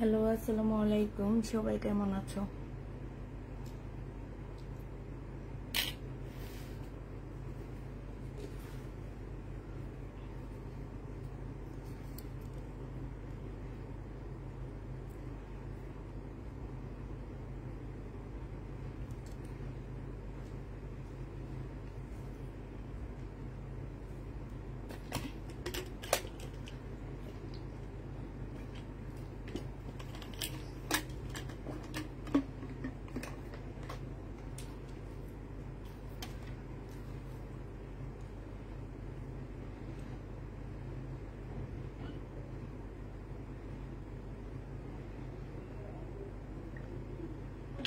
Hello, আসসালামু আলাইকুম। সবাই কেমন আছো?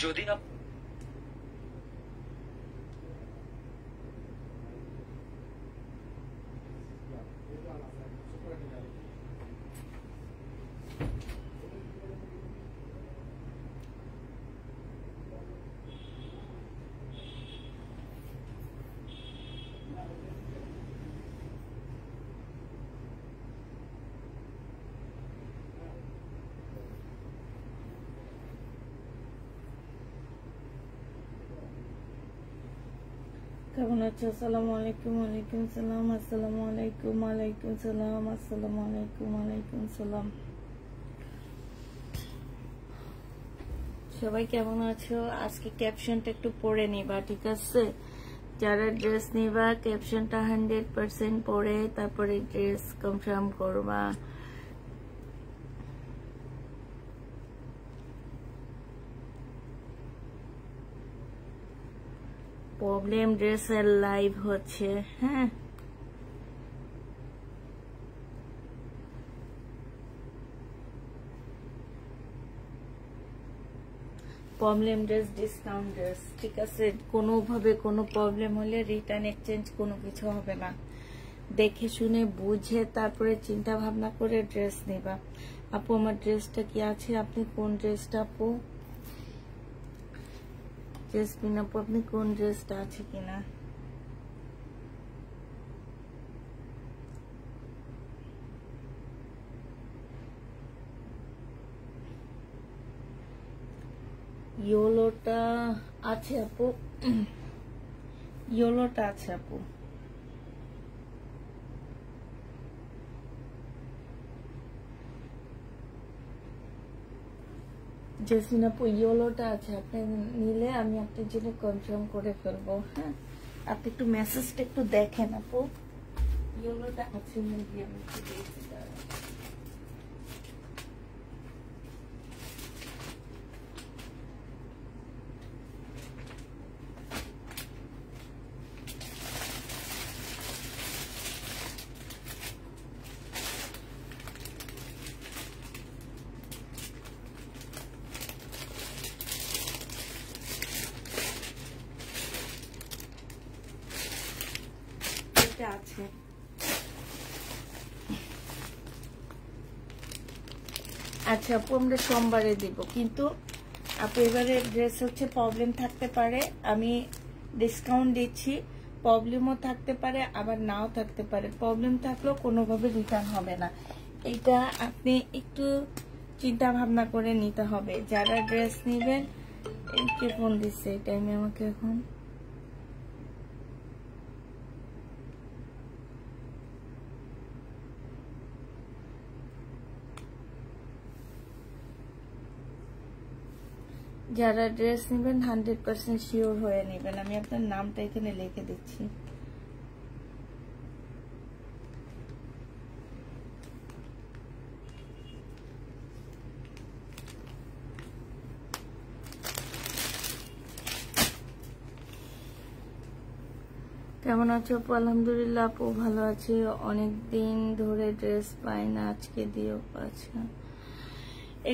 যদি কেমন আছো? আসসালামু আলাইকুম। ওয়ালাইকুম সালাম। আসসালামু আলাইকুম। ওয়ালাইকুম সালাম। আসসালামু আলাইকুম। ওয়ালাইকুম সালাম। সবাই কেমন আছো? আজকে ক্যাপশনটা একটু পড়ে নিবা, ঠিক আছে? যারা ড্রেস নিবা ক্যাপশনটা 100% পড়ে তারপরে ড্রেস কনফার্ম করবা। প্রবলেম ড্রেসের লাইভ হচ্ছে, হ্যাঁ। প্রবলেম ড্রেস, ডিসকাউন্ট ড্রেস, ঠিক আছে? কোনোভাবে কোনো প্রবলেম হলে রিটার্ন এক্সচেঞ্জ কোনো কিছু হবে না। দেখে শুনে বুঝে তারপরে চিন্তা ভাবনা করে ড্রেস নেবা। আপু, আমার ড্রেসটা কি আছে? আপনি কোন ড্রেসটা আপু? জেসমিন আপু, আপনি কোন ড্রেসটা আছে কিনা? ইয়েলোটা আছে আপু, ইয়েলোটা আছে আপু। জেসমিন আপু, ইয়েলোটা আছে, আপনি নিলে আমি আপনার জন্য কনফার্ম করে ফেলবো, হ্যাঁ। আপনি একটু মেসেজটা একটু দেখেন আপু। ইয়েলোটা আছে নাকি আমি একটু দেখছি। আছে, আচ্ছা আপু, আমরা সোমবারে দিব, কিন্তু আপু এবারে ড্রেস হচ্ছে প্রবলেম থাকতে পারে, আমি ডিসকাউন্ট দিচ্ছি। প্রবলেমও থাকতে পারে, আবার নাও থাকতে পারে। প্রবলেম থাকলেও কোনোভাবে রিটার্ন হবে না। এটা আপনি একটু চিন্তা ভাবনা করে নিতে হবে। যারা ড্রেস নেবেন, কে ফোন দিচ্ছে এই টাইমে আমাকে এখন? যারা ড্রেস নেবেন 100% শিওর হয়ে নেবেন। আমি আপনার নামটা এখানে লিখে দিচ্ছি। কেমন আছো আপু? আলহামদুলিল্লাহ আপু, ভালো আছি। অনেকদিন ধরে ড্রেস পাই না, আজকে দিও। আচ্ছা,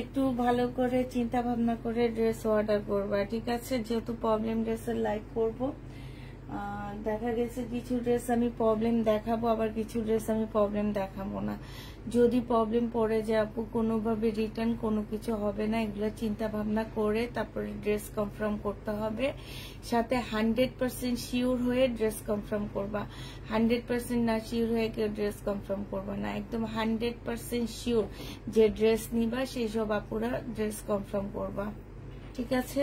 একটু ভালো করে চিন্তা ভাবনা করে ড্রেস অর্ডার করবা, ঠিক আছে? যেহেতু প্রবলেম ড্রেসের লাইক করব, দেখা গেছে কিছু ড্রেস আমি প্রবলেম দেখাবো, আবার কিছু ড্রেস আমি প্রবলেম দেখাবো না। যদি প্রবলেম পড়ে যায় আপু কোনোভাবে রিটার্ন কোনো কিছু হবে না, এগুলো চিন্তা ভাবনা করে তারপরে ড্রেস কনফার্ম করতে হবে। সাথে 100% শিওর হয়ে ড্রেস কনফার্ম করবা, 100% না শিওর হয়ে কেউ ড্রেস কনফার্ম করবা না। একদম 100% শিওর যে ড্রেস নিবা সেই সব আপুরা ড্রেস কনফার্ম করবা, ঠিক আছে?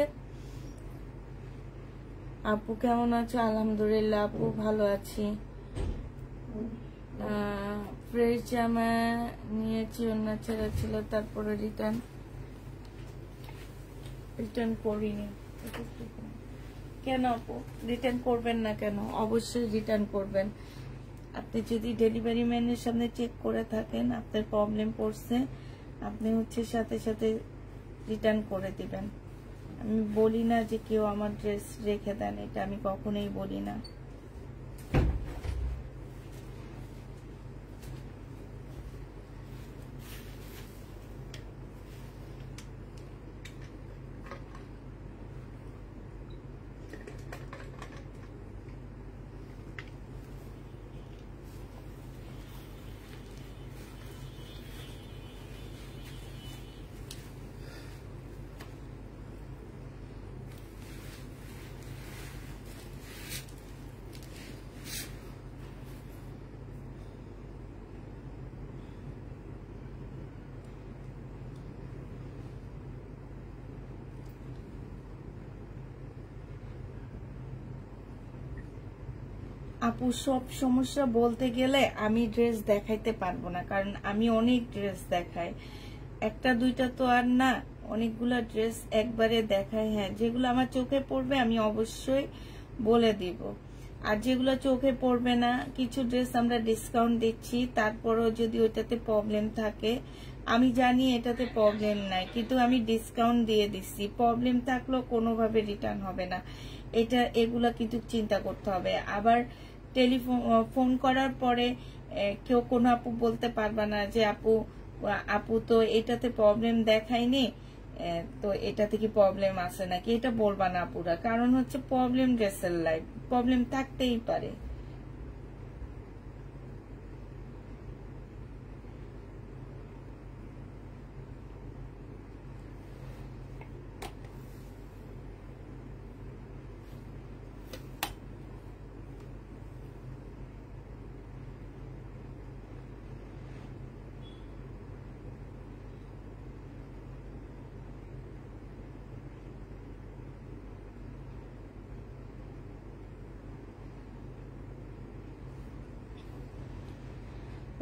আপু কেমন আছো? আলহামদুলিল্লাহ আপু ভালো আছি। ফ্রেশ জামা নিয়েছি, অন্য ছেড়া ছিল, তারপরে রিটার্ন করিনি। কেন আপু রিটার্ন করবেন না কেন? অবশ্যই রিটার্ন করবেন। আপনি যদি ডেলিভারি ম্যানের সামনে চেক করে থাকেন আপনার প্রবলেম পড়ছে, আপনি সাথে সাথে রিটার্ন করে দিবেন। আমি বলি না যে কেউ আমার ড্রেস রেখে দেন, এটা আমি কখনোই বলি না। আপু সব সমস্যা বলতে গেলে আমি ড্রেস দেখাইতে পারবো না, কারণ আমি অনেক ড্রেস দেখাই, একটা দুইটা তো আর না, অনেকগুলা ড্রেস একবারে দেখাই। হ্যাঁ, যেগুলো আমার চোখে পড়বে আমি অবশ্যই বলে দিব, আর যেগুলো চোখে পড়বে না, কিছু ড্রেস আমরা ডিসকাউন্ট দিচ্ছি, তারপরও যদি ওইটাতে প্রবলেম থাকে, আমি জানি এটাতে প্রবলেম নাই কিন্তু আমি ডিসকাউন্ট দিয়ে দিচ্ছি, প্রবলেম থাকলেও কোনোভাবে রিটার্ন হবে না, এগুলা কিন্তু চিন্তা করতে হবে। আবার ফোন করার পরে কেউ কোনো আপু বলতে পারবে না যে আপু তো এটাতে প্রবলেম দেখায়নি, তো এটাতে কি প্রবলেম আছে নাকি, এটা বলবা না আপুরা, কারণ প্রবলেম ড্রেসের লাইফ, প্রবলেম থাকতেই পারে।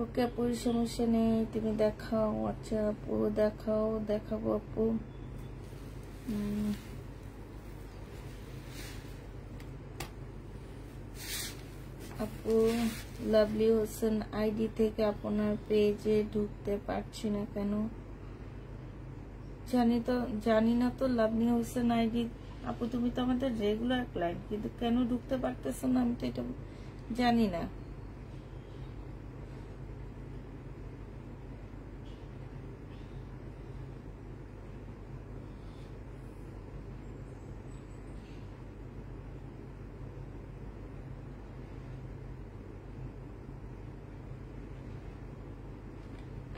ওকে আপু সমস্যা নেই, তুমি দেখাও। আচ্ছা আপু দেখাও, দেখাবো আপু। আপু লাভলি হোসেন আইডি থেকে আপনার পেজে ঢুকতে পারছি না কেন? জানি না তো লাভলি হোসেন আইডি। আপু তুমি তো আমাদের রেগুলার ক্লায়েন্ট, কিন্তু কেন ঢুকতে পারতেছো না আমি তো এটা জানি না।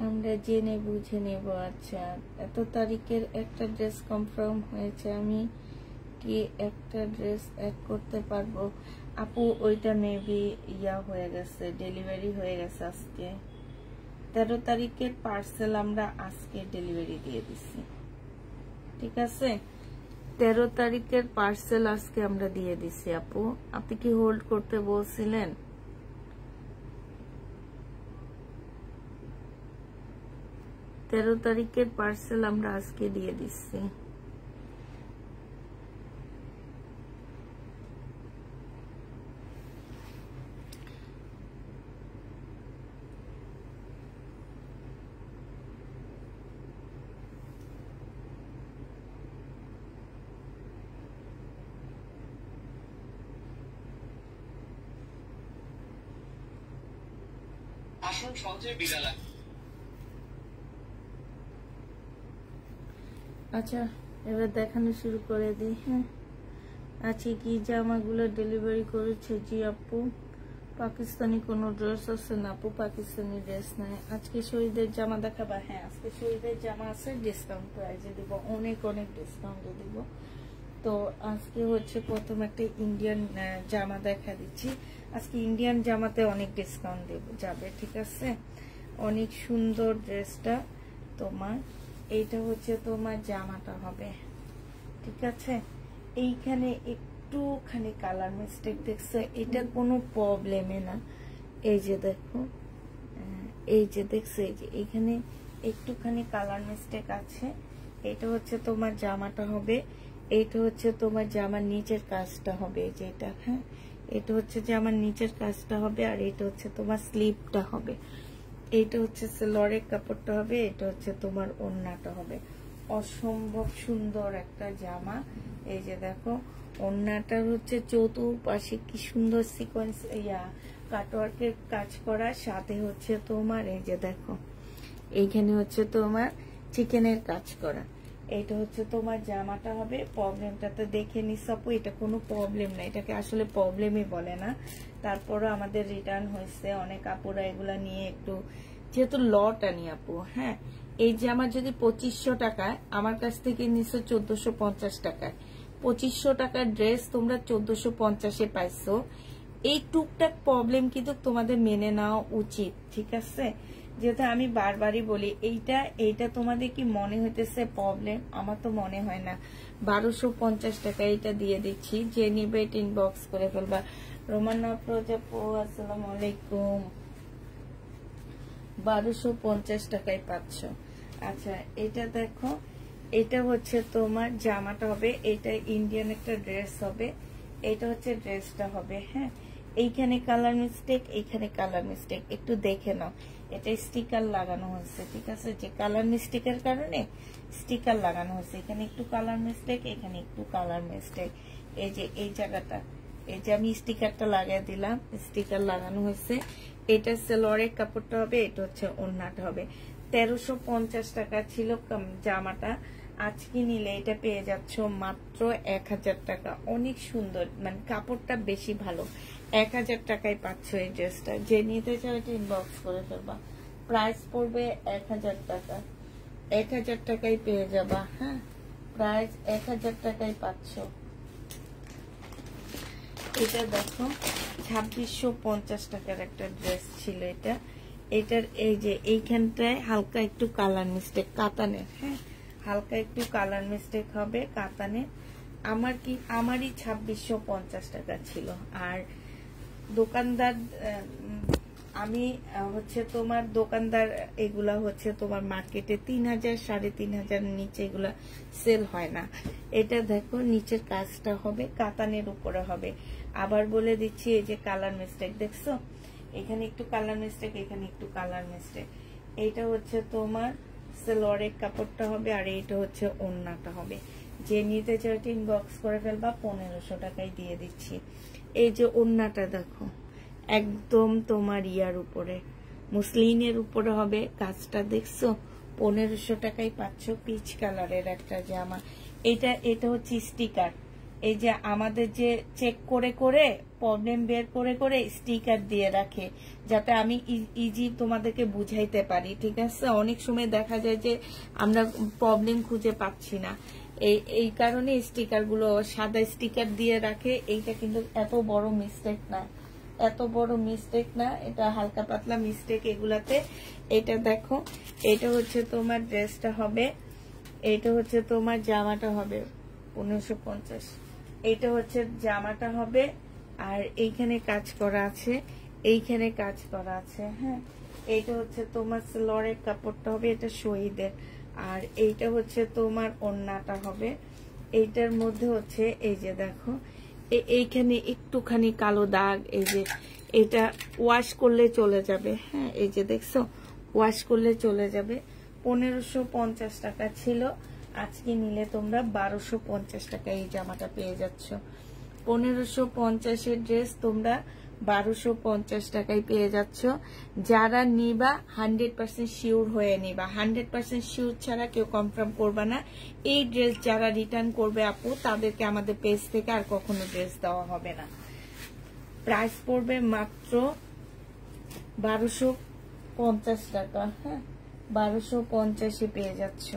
আমরা জেনে বুঝে নেব। আচ্ছা, এত তারিখের একটা ড্রেস কনফার্ম হয়েছে, আমি কি একটা ড্রেস অ্যাড করতে পারবো? আপু ওইটা মেবি হয়ে গেছে, ডেলিভারি হয়ে গেছে আজকে। 13 তারিখের পার্সেল আমরা আজকে ডেলিভারি দিয়ে দিচ্ছি, ঠিক আছে? 13 তারিখের পার্সেল আজকে আমরা দিয়ে দিচ্ছি। আপু আপনি কি হোল্ড করতে বলছিলেন? তেরো তারিখের পার্সেল আমরা আজকে দিয়ে দিচ্ছি। আসুন সহজে বিড়ালা। আচ্ছা এবার দেখানো শুরু করে দিই। হ্যাঁ, আজকে কি জামাগুলো ডেলিভারি করেছে? জি আপু। পাকিস্তানি কোনো ড্রেস আছে না আপু? পাকিস্তানি ড্রেস নাই। আজকে শহীদের জামা দেখাবা? হ্যাঁ, আজকে শহীদের জামা আছে, ডিসকাউন্ট প্রাইজে দিব, অনেক অনেক ডিসকাউন্টে দিব। তো আজকে হচ্ছে প্রথম একটা ইন্ডিয়ান জামা দেখা দিচ্ছি। আজকে ইন্ডিয়ান জামাতে অনেক ডিসকাউন্ট যাবে, ঠিক আছে? অনেক সুন্দর ড্রেসটা তোমার। এইটা হচ্ছে তোমার জামাটা হবে, ঠিক আছে? এইখানে একটুখানি কালার মিস্টেক দেখছো, এটা কোনো প্রবলেমে না। এই যে দেখো, এই যে দেখছো, এই যে এইখানে একটুখানি কালার মিস্টেক আছে। এটা হচ্ছে তোমার জামাটা হবে, এইটা হচ্ছে তোমার জামার নিচের কাজটা হবে, এই যে এটা, হ্যাঁ, এটা হচ্ছে জামার নিচের কাজটা হবে, আর এটা হচ্ছে তোমার স্লিপটা হবে। এইটা হচ্ছে সেলরের কাপড়টা হবে, এটা হচ্ছে তোমার ওড়নাটা হবে। অসম্ভব সুন্দর একটা জামা। এই যে দেখো, ওড়নাটার হচ্ছে চতুর্পাশে কি সুন্দর সিকোয়েন্স কাটওয়ার্কের কাজ করা, সাথে হচ্ছে তোমার এই যে দেখো এইখানে হচ্ছে তোমার চিকেনের কাজ করা। এটা হচ্ছে তোমার জামাটা হবে। প্রবলেমটা তো দেখে নিস আপু, এটা কোনো প্রবলেম না, এটাকে আসলে প্রবলেমই বলে না। তারপরও আমাদের রিটার্ন হয়েছে, অনেক আপুরা এগুলা নিয়ে একটু, যেহেতু লট আনি আপু, হ্যাঁ। এই জামা যদি 2500 টাকায়, আমার কাছ থেকে নিছো 1450 টাকায়। 2500 টাকার ড্রেস তোমরা 1450-এ পাইছো। এই টুকটাক প্রবলেম কিন্তু তোমাদের মেনে নেওয়া উচিত, ঠিক আছে? যেহেতু আমি বারবারই বলি, এইটা তোমাদের কি মনে হইতেছে প্রবলেম? আমার তো মনে হয় না। 1250 টাকা এটা দিয়ে দিচ্ছি, যে নিবে এটা ইনবক্স করে ফেলবা। রোমানা প্রজাপু, আসসালামু আলাইকুম। 1250 টাকায় পাচ্ছ। আচ্ছা, এটা দেখো, এটা হচ্ছে তোমার জামাটা হবে, এটা ইন্ডিয়ান একটা ড্রেস হবে, এটা হচ্ছে ড্রেসটা হবে, হ্যাঁ। এইখানে কালার মিস্টেক, এইখানে কালার মিস্টেক, একটু দেখে নাও। এটা স্টিকার লাগানো হয়েছে, ঠিক আছে? যে কালার মিস্টেকের কারণে স্টিকার লাগানো হয়েছে। এখানে একটু কালার মিস্টেক, এখানে একটু কালার মিস্টেক। এই যে এই জায়গাটা, এই যে আমি স্টিকারটা লাগিয়ে দিলাম, স্টিকার লাগানো হয়েছে। এটা সেলরের কাপড়টা হবে, এটা হচ্ছে ওড়নাটা হবে। 1350 টাকা ছিল জামাটা, আজকে নিলে এটা পেয়ে যাচ্ছ মাত্র 1000 টাকা। অনেক সুন্দর, মানে কাপড়টা বেশি ভালো। 1000 টাকায় পাচ্ছ এই ড্রেসটা। যে নিতে চাও এটা ইনবক্স করে ফেলবা। প্রাইস পড়বে 1000 টাকা। 1000 টাকায় পেয়ে যাবা, হ্যাঁ। প্রাইস 1000 টাকায় পাচ্ছ। এটা দেখো, 2650 টাকার একটা ড্রেস ছিল এটা। এটার এই যে এইখানটায় হালকা একটু কালার মিস্টেক, কাতানের, হ্যাঁ, হালকা একটু কালার মিস্টেক হবে কাতানের। আমারই 2650 টাকা ছিল। আর দোকানদার, আমি হচ্ছে তোমার দোকানদার, এগুলা হচ্ছে তোমার মার্কেটে 3000 3500 নিচে এগুলা সেল হয় না। এটা দেখো, নিচের কাজটা হবে কাতানের উপরে হবে। আবার বলে দিচ্ছি, এই যে কালার মিস্টেক দেখছো, এখানে একটু কালার মিস্টেক, এখানে একটু কালার মিস্টেক। এইটা হচ্ছে তোমার সেলরের কাপড়টা হবে, আর এইটা হচ্ছে ওড়নাটা হবে। যে নিতে চাও ইনবক্স করে ফেলবা, 1500 টাকায় দিয়ে দিচ্ছি। এই যে ওড়নাটা দেখো, একদম তোমার ইয়ার উপরে, মুসলিনের উপরে হবে কাজটা, দেখছো? 1500 টাকায় পাচ্ছ পিচ কালারের একটা জামা। এটা হচ্ছে স্টিকার। এই যে আমাদের যে চেক করে করে প্রবলেম বের করে করে স্টিকার দিয়ে রাখে, যাতে আমি ইজি তোমাদেরকে বুঝাইতে পারি, ঠিক আছে? অনেক সময় দেখা যায় যে আমরা প্রবলেম খুঁজে পাচ্ছি না, এই কারণে স্টিকার গুলো সাদা স্টিকার দিয়ে রাখে। এইটা কিন্তু এত বড় মিস্টেক না, এত বড় মিস্টেক না, এটা হালকা পাতলা মিস্টেক এগুলাতে। এটা দেখো, এটা হচ্ছে তোমার ড্রেসটা হবে, এটা হচ্ছে তোমার জামাটা হবে 1550। এটা হচ্ছে জামাটা হবে, আর এইখানে কাজ করা আছে, এইখানে কাজ করা আছে, হ্যাঁ। এইটা হচ্ছে তোমার সেলরের কাপড়টা হবে, এটা শহীদের। আর এইটা হচ্ছে তোমার ওড়নাটা হবে। এইটার মধ্যে হচ্ছে এই যে দেখো, এইখানে একটুখানি কালো দাগ, এই যে এটা ওয়াশ করলে চলে যাবে, হ্যাঁ। এই যে দেখছো, ওয়াশ করলে চলে যাবে। 1550 টাকা ছিল, আজকে নিলে তোমরা 1250 টাকা এই জামাটা পেয়ে যাচ্ছ। 1550-এর ড্রেস তোমরা 1250 টাকায় পেয়ে যাচ্ছ। যারা নিবা 100% শিওর হয়ে নিবা, 100% শিওর ছাড়া কেউ কনফার্ম করবা না। এই ড্রেস যারা রিটার্ন করবে আপু, তাদেরকে আমাদের পেজ থেকে আর কখনো ড্রেস দেওয়া হবে না। প্রাইস পড়বে মাত্র 1250 টাকা। হ্যাঁ, 1250 পেয়ে যাচ্ছ।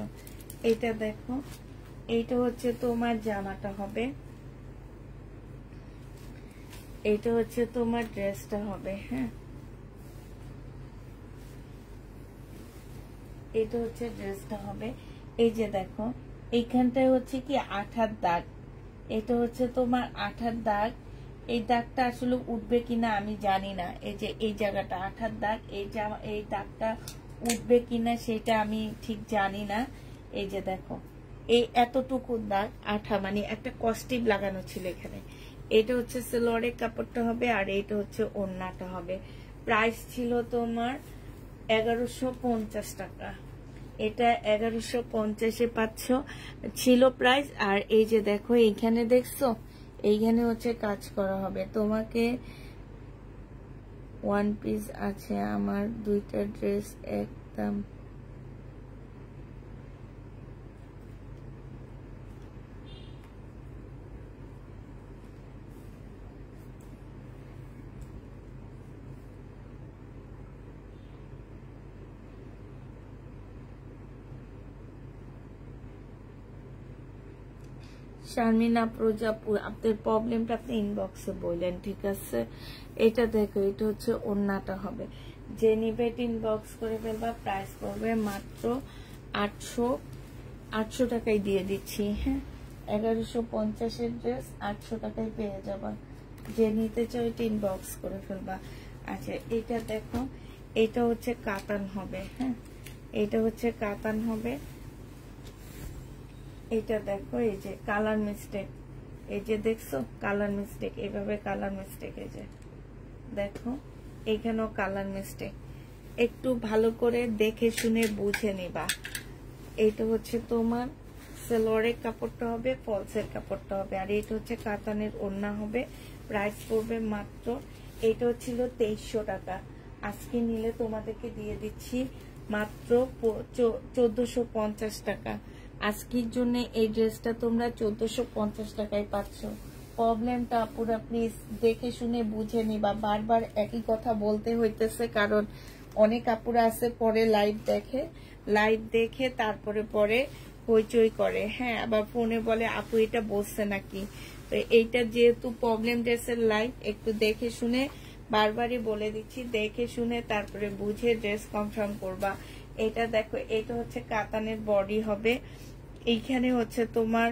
এটা দেখো, এইটা হচ্ছে তোমার জামাটা হবে, এটা হচ্ছে তোমার ড্রেসটা হবে। হ্যাঁ, এটা হচ্ছে ড্রেসটা হবে। এই যে দেখো, এইখানটায় হচ্ছে কি আঠার দাগ, এটা হচ্ছে তোমার আঠার দাগ। এই দাগটা আসলে উঠবে কিনা আমি জানি না। এই যে এই জায়গাটা আঠার দাগ, এই দাগটা উঠবে কিনা সেটা আমি ঠিক জানি না। এই যে দেখো, এই এতটুকু দাগ আঠা, মানে একটা কস্টিপ লাগানো ছিল এখানে। এটা হচ্ছে সালোয়ারের কাপড়টা হবে, আর এটা হচ্ছে ওড়নাটা হবে। প্রাইস ছিল তোমার 1150 টাকা। এটা 1150 পাচ্ছ ছিল প্রাইস। আর এই যে দেখো, এইখানে দেখছো, এইখানে হচ্ছে কাজ করা হবে। তোমাকে ওয়ান পিস আছে আমার, দুইটা ড্রেস একদম শারমিনা প্রজাপুর, আপনার প্রবলেমটা আপনি ইনবক্সে বললেন, ঠিক আছে। এটা দেখো, এটা হচ্ছে ওড়নাটা হবে। যে নিবে ইনবক্স করে ফেলবা। প্রাইস পড়বে মাত্র 800 টাকায় দিয়ে দিচ্ছি। হ্যাঁ, 1150 ড্রেস 800 টাকায় পেয়ে যাবা। যে নিতে চাও এটা ইনবক্স করে ফেলবা। আচ্ছা, এটা দেখো, এটা হচ্ছে কাতান হবে। হ্যাঁ, এটা হচ্ছে কাতান হবে। এটা দেখো, এই যে কালার মিস্টেক, এই যে দেখছো কালার মিস্টেক, এইভাবে কালার মিস্টেক, এই যে দেখো এইখানেও কালার মিস্টেক। একটু ভালো করে দেখে শুনে বুঝে নিবা। এইটা হচ্ছে তোমার সালোয়ারের কাপড়টা হবে, ফলসের কাপড়টা হবে, আর এইটা হচ্ছে কাতানের ওড়না হবে। প্রাইস পড়বে মাত্র, এইটা হচ্ছিল 2300 টাকা। আজকে নিলে তোমাদেরকে দিয়ে দিচ্ছি মাত্র 1450 টাকা। আজকের জন্য এই ড্রেসটা তোমরা 1450 টাকায় পাচ্ছ। প্রবলেমটা পুরো প্লিজ দেখে শুনে বুঝে নিবা। বারবার একই কথা বলতে হইতেছে, কারণ অনেক আপুরা আছে পরে লাইভ দেখে তারপরে পরে হইচই করে। হ্যাঁ, আবার ফোনে বলে আপু এটা বলছে নাকি। তো এইটা যেহেতু প্রবলেম ড্রেসের লাইভ, একটু দেখে শুনে, বারবারই বলে দিচ্ছি, দেখে শুনে তারপরে বুঝে ড্রেস কনফার্ম করবা। এটা দেখো, এটা হচ্ছে কাতানের বডি হবে। এইখানে হচ্ছে তোমার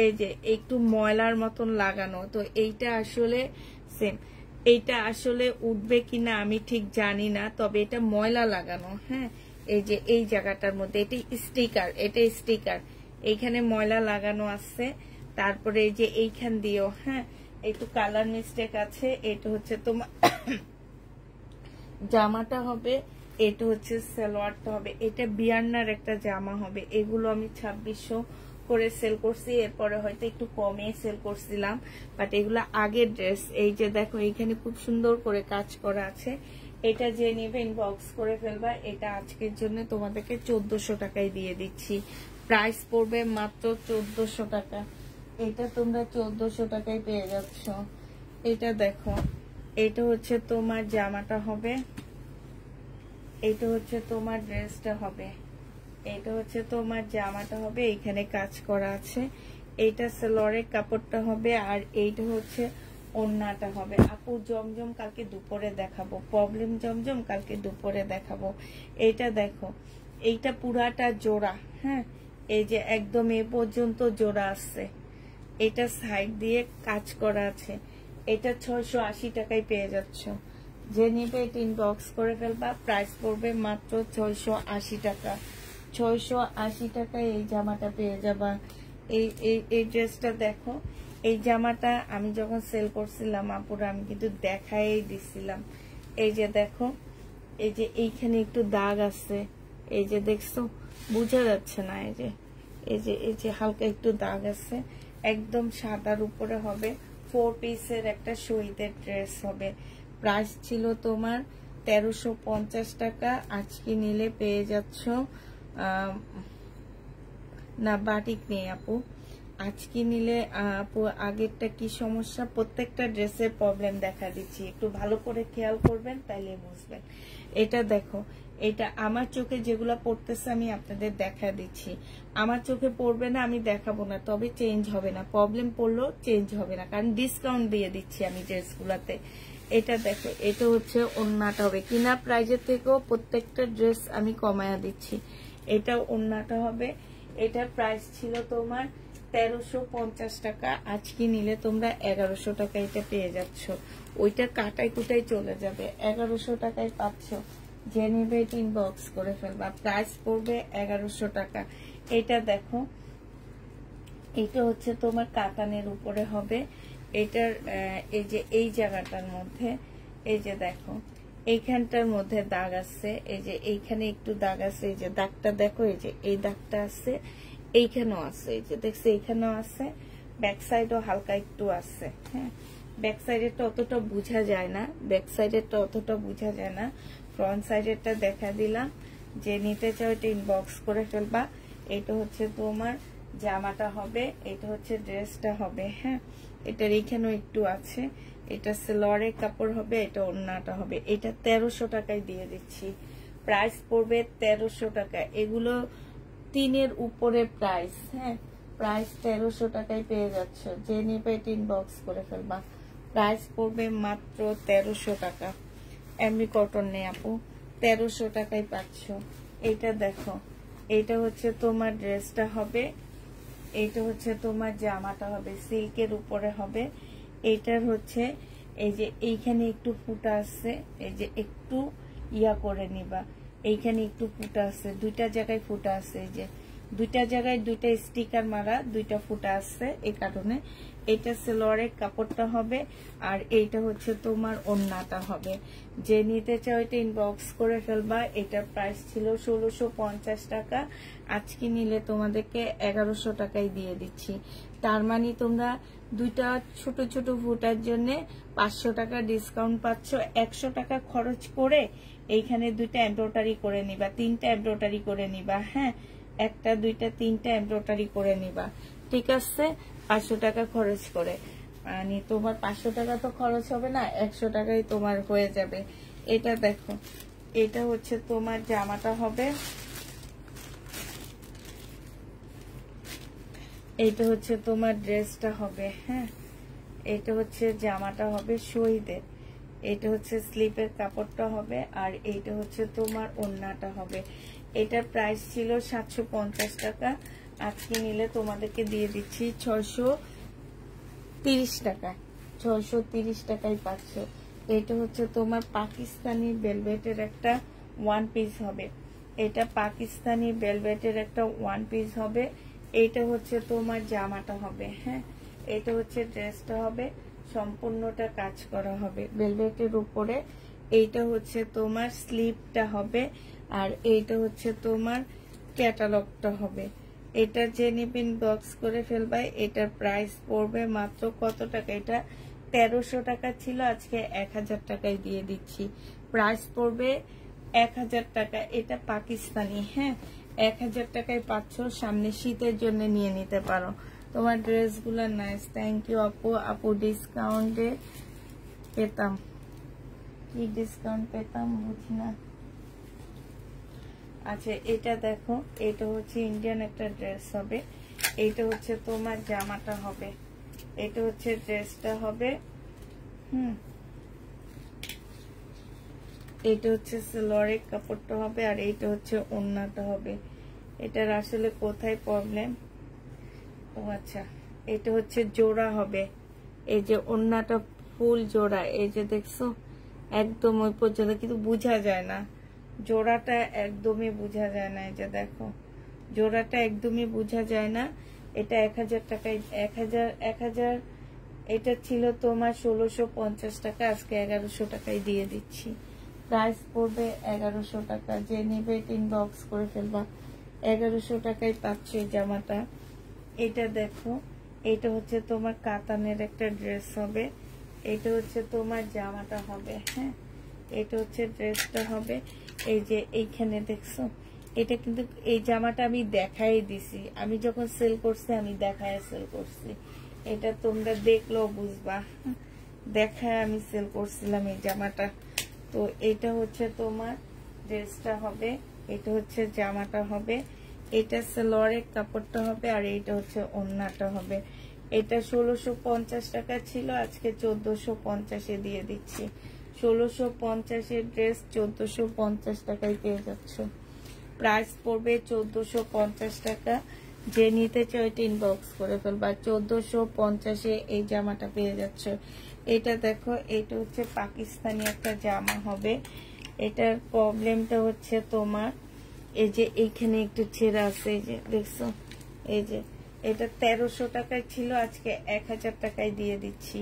এই যে একটু ময়লার মতন লাগানো, তো এইটা আসলে সেম, এইটা আসলে উঠবে কিনা আমি ঠিক জানি না, তবে এটা ময়লা লাগানো। হ্যাঁ, এই যে এই জায়গাটার মধ্যে এটা স্টিকার, এইখানে ময়লা লাগানো আছে। তারপরে এই যে এইখান দিয়েও হ্যাঁ একটু কালার মিস্টেক আছে। এটা হচ্ছে তোমার জামাটা হবে, এটা হচ্ছে সালোয়ারটা হবে। এটা বিয়ান্নার একটা জামা হবে। এগুলো আমি 2600 করে সেল করছি, এরপরে হয়তো একটু কমে সেল করছিলাম, বাট এগুলো আগের ড্রেস। এই যে দেখো, এইখানে খুব সুন্দর করে কাজ করা আছে। এটা যে নেবে ইনবক্স করে ফেলবা। এটা আজকের জন্য তোমাদেরকে 1400 টাকায় দিয়ে দিচ্ছি। প্রাইস পড়বে মাত্র 1400 টাকা। এটা তোমরা 1400 টাকায় পেয়ে যাচ্ছ। এটা দেখো, এটা হচ্ছে তোমার জামাটা হবে, এটা হচ্ছে তোমার ড্রেসটা হবে, এটা হচ্ছে তোমার জামাটা হবে। এখানে কাজ করা আছে। এইটা সালোয়ারের কাপড়টা হবে, আর এইটা হচ্ছে ওড়নাটা হবে। আপু জমজম কালকে দুপুরে দেখাবো, প্রবলেম জমজম কালকে দুপুরে দেখাবো। এইটা দেখো, এইটা পুরাটা জোড়া। হ্যাঁ, এই যে একদম এ পর্যন্ত জোড়া আছে। এটা সাইড দিয়ে কাজ করা আছে। এটা 680 টাকায় পেয়ে যাচ্ছ। যে নিবে এটা ইনবক্স করে ফেলবা। প্রাইস পড়বে মাত্র 680 টাকা। 680 টাকায় এই জামাটা পেয়ে যাবা। এই ড্রেসটা দেখো, এই জামাটা আমি যখন সেল করছিলাম আপুরা, আমি কিন্তু দেখাই দিছিলাম। এই যে দেখো, এই যে এইখানে একটু দাগ আছে, এই যে দেখছো, বোঝা যাচ্ছে না। এই যে হালকা একটু দাগ আছে। একদম সাদার উপরে হবে। 4 পিসের একটা শহীদের ড্রেস হবে। প্রাইস ছিল তোমার 1350 টাকা, আজকে নিলে পেয়ে যাচ্ছ না বাটিক নেই আপু, আজকে নিলে আপু আগেরটা কি সমস্যা, প্রত্যেকটা ড্রেসের প্রবলেম দেখা দিচ্ছি, একটু ভালো করে খেয়াল করবেন তাইলে বুঝবেন। এটা দেখো, এটা আমার চোখে যেগুলো পড়তেছে আমি আপনাদের দেখা দিচ্ছি, আমার চোখে পড়বে না আমি দেখাবো না, তবে চেঞ্জ হবে না, প্রবলেম পড়লেও চেঞ্জ হবে না, কারণ ডিসকাউন্ট দিয়ে দিচ্ছি আমি ড্রেসগুলোতে। এটা দেখো, এটা হচ্ছে ওড়নাটা হবে কিনা প্রাইজের থেকেও প্রত্যেকটা ড্রেস আমি কমায়া দিচ্ছি। এটা ওড়নাটা হবে, এটার প্রাইস ছিল তোমার 1350 টাকা, আজকে নিলে তোমরা 1100 টাকা এটা পেয়ে যাচ্ছ, ওইটা কাটাই কুটাই চলে যাবে, 1100 টাকায় পাচ্ছ, যে নেবে ইনবক্স করে ফেলবা, প্রাইস পড়বে 1100 টাকা। এটা দেখো, এটা হচ্ছে তোমার কাতানের উপরে হবে, এটার এই যে এই জায়গাটার মধ্যে এই যে দেখো এইখানটার মধ্যে দাগ আছে, এই যে এইখানে একটু দাগ আছে, এই যে দাগটা দেখো, এই যে এই দাগটা আছে, এইখানেও আছে, এই যে দেখছো এইখানেও আছে, ব্যাক সাইডও হালকা একটু আছে। হ্যাঁ, ব্যাক সাইডেরটা অতটা বোঝা যায় না, ব্যাক সাইডেরটা অতটা বোঝা যায় না, ফ্রন্ট সাইডেরটা দেখা দিলাম, যে নিতে চাও এটা ইনবক্স করে ফেলবা। এটা হচ্ছে তোমার জামাটা হবে, এটা হচ্ছে ড্রেসটা হবে। হ্যাঁ, এটার এইখানেও একটু আছে, এটা সেলোয়ারের কাপড় হবে, এটা ওড়নাটা হবে, এটা 1300 টাকায় দিয়ে দিচ্ছি, প্রাইস পড়বে 1300 টাকা, এগুলো 3 উপরে প্রাইস। হ্যাঁ, প্রাইস 1300 টাকায় পেয়ে যাচ্ছ, যে নেবে এটা ইনবক্স করে ফেলবা, প্রাইস পড়বে মাত্র 1300 টাকা। এমনি কটন নেই আপু, 1300 টাকায় পাচ্ছ। এইটা দেখো, এইটা হচ্ছে তোমার ড্রেসটা হবে, এইটা হচ্ছে তোমার জামাটা হবে, সিল্কের উপরে হবে। এইটার হচ্ছে এই যে এইখানে একটু ফুটা আছে, এই যে একটু ইয়া করে নিবা, এইখানে একটু ফুটা আছে, দুইটা জায়গায় ফুটা আছে, এই যে দুইটা জায়গায় দুইটা স্টিকার মারা, দুইটা ফুটা আছে, এই কারণে। এটা সেলোয়ারের কাপড়টা হবে, আর এইটা হচ্ছে তোমার ওড়নাটা হবে, যে নিতে চাও এটা ইনবক্স করে ফেলবা। এটার প্রাইস ছিল 1650 টাকা, আজকে নিলে তোমাদেরকে 1100 টাকায় দিয়ে দিচ্ছি, তার মানে তোমরা দুইটা ছোট ছোট ফুটার জন্য 500 টাকা ডিসকাউন্ট পাচ্ছ, 100 টাকা খরচ করে এইখানে দুইটা এমব্রয়ডারি করে নিবা, 3টা এমব্রয়ডারি করে নিবা। হ্যাঁ, 1টা 2টা 3টা এমব্রয়ডারি করে নিবা, ঠিক আছে, 500 টাকা খরচ করে, মানে তোমার 500 টাকা তো খরচ হবে না, 100 টাকাই তোমার হয়ে যাবে। এটা দেখো, এটা হচ্ছে তোমার জামাটা হবে, এইটা হচ্ছে তোমার ড্রেসটা হবে। হ্যাঁ, এটা হচ্ছে জামাটা হবে শহীদের, এটা হচ্ছে স্লিপের কাপড়টা হবে, আর এইটা হচ্ছে তোমার ওড়নাটা হবে। এটার প্রাইস ছিল 750 টাকা, আজকে নিলে তোমাদেরকে দিয়ে দিচ্ছি 630 টাকা, 630 টাকায় পাচ্ছ। এটা হচ্ছে তোমার পাকিস্তানি ভেলভেটের একটা ওয়ান পিস হবে, এটা পাকিস্তানি ভেলভেটের একটা ওয়ান পিস হবে। এইটা হচ্ছে তোমার জামাটা হবে। হ্যাঁ, এটা হচ্ছে ড্রেসটা হবে, সম্পূর্ণটা কাজ করা হবে ভেলভেটের উপরে। এইটা হচ্ছে তোমার স্লিপটা হবে, আর এইটা হচ্ছে তোমার ক্যাটালগটা হবে। এটা যে নিবেন বক্স করে ফেলবে। এটার প্রাইস পড়বে মাত্র কত টাকা, এটা 1300 টাকা ছিল, আজকে 1000 টাকায় দিয়ে দিচ্ছি, প্রাইস পড়বে 1000 টাকা। এটা পাকিস্তানি। হ্যাঁ, 1000 টাকায় পাচ্ছ, সামনে শীতের জন্য নিয়ে নিতে পারো। তোমার ড্রেসগুলো নাইস, থ্যাংক ইউ আপু। আপু ডিসকাউন্টে পেতাম, কি ডিসকাউন্ট পেতাম বুঝি না। আচ্ছা, এটা দেখো, এটা হচ্ছে ইন্ডিয়ান একটা ড্রেস হবে, এটা হচ্ছে তোমার জামাটা হবে, এটা হচ্ছে ড্রেসটা হবে। এটা হচ্ছে সালোয়ারের কাপড়টা হবে, আর এইটা হচ্ছে ওড়নাটা হবে। এটার আসলে কোথায় প্রবলেম, ও আচ্ছা, এটা হচ্ছে জোড়া হবে, এই যে ওড়নাটা ফুল জোড়া, এই যে দেখছো একদম ওই পর্যন্ত, কিন্তু বোঝা যায় না, জোড়াটা একদমই বোঝা যায় না, এই যে দেখো জোড়াটা একদমই বোঝা যায় না। এটা 1000 টাকায়, 1000 এটা ছিল তোমার 1650 টাকা, আজকে 1100 টাকায় দিয়ে দিচ্ছি, প্রাইস পড়বে 1100 টাকা। যে নেবে ইনবক্স করে ফেলবা, 1100 টাকায় পাচ্ছ এই জামাটা। এটা দেখো, এটা হচ্ছে তোমার কাতানের একটা ড্রেস হবে, এটা হচ্ছে তোমার জামাটা হবে। হ্যাঁ, এটা হচ্ছে ড্রেসটা হবে। এই যে এইখানে দেখছো, এটা কিন্তু এই জামাটা আমি দেখাই দিছি, আমি যখন সেল করছি আমি দেখায় সেল করছি, এটা তোমরা দেখলেও বুঝবা। দেখায় আমি সেল করছিলাম এই জামাটা। তো এটা হচ্ছে তোমার ড্রেসটা হবে, এটা হচ্ছে জামাটা হবে, এটা সালোয়ারের কাপড়টা হবে, আর এটা হচ্ছে ওড়নাটা হবে। এটা 1650 টাকা ছিল, আজকে 1450-এ দিয়ে দিচ্ছি। 1650-এর ড্রেস 1450 টাকায় পেয়ে যাচ্ছ। প্রাইস পড়বে 1450 টাকা। যে নিতে চাও এটা ইনবক্স করে ফেলবা। 1450-এ এই জামাটা পেয়ে যাচ্ছ। এটা দেখো, এটা হচ্ছে পাকিস্তানি একটা জামা হবে। এটার প্রবলেমটা হচ্ছে তোমার এই যে এইখানে একটু ছেঁড়া আছে, এই যে দেখছো, এই যে এটা 1300 টাকায় ছিল, আজকে 1000 টাকায় দিয়ে দিচ্ছি।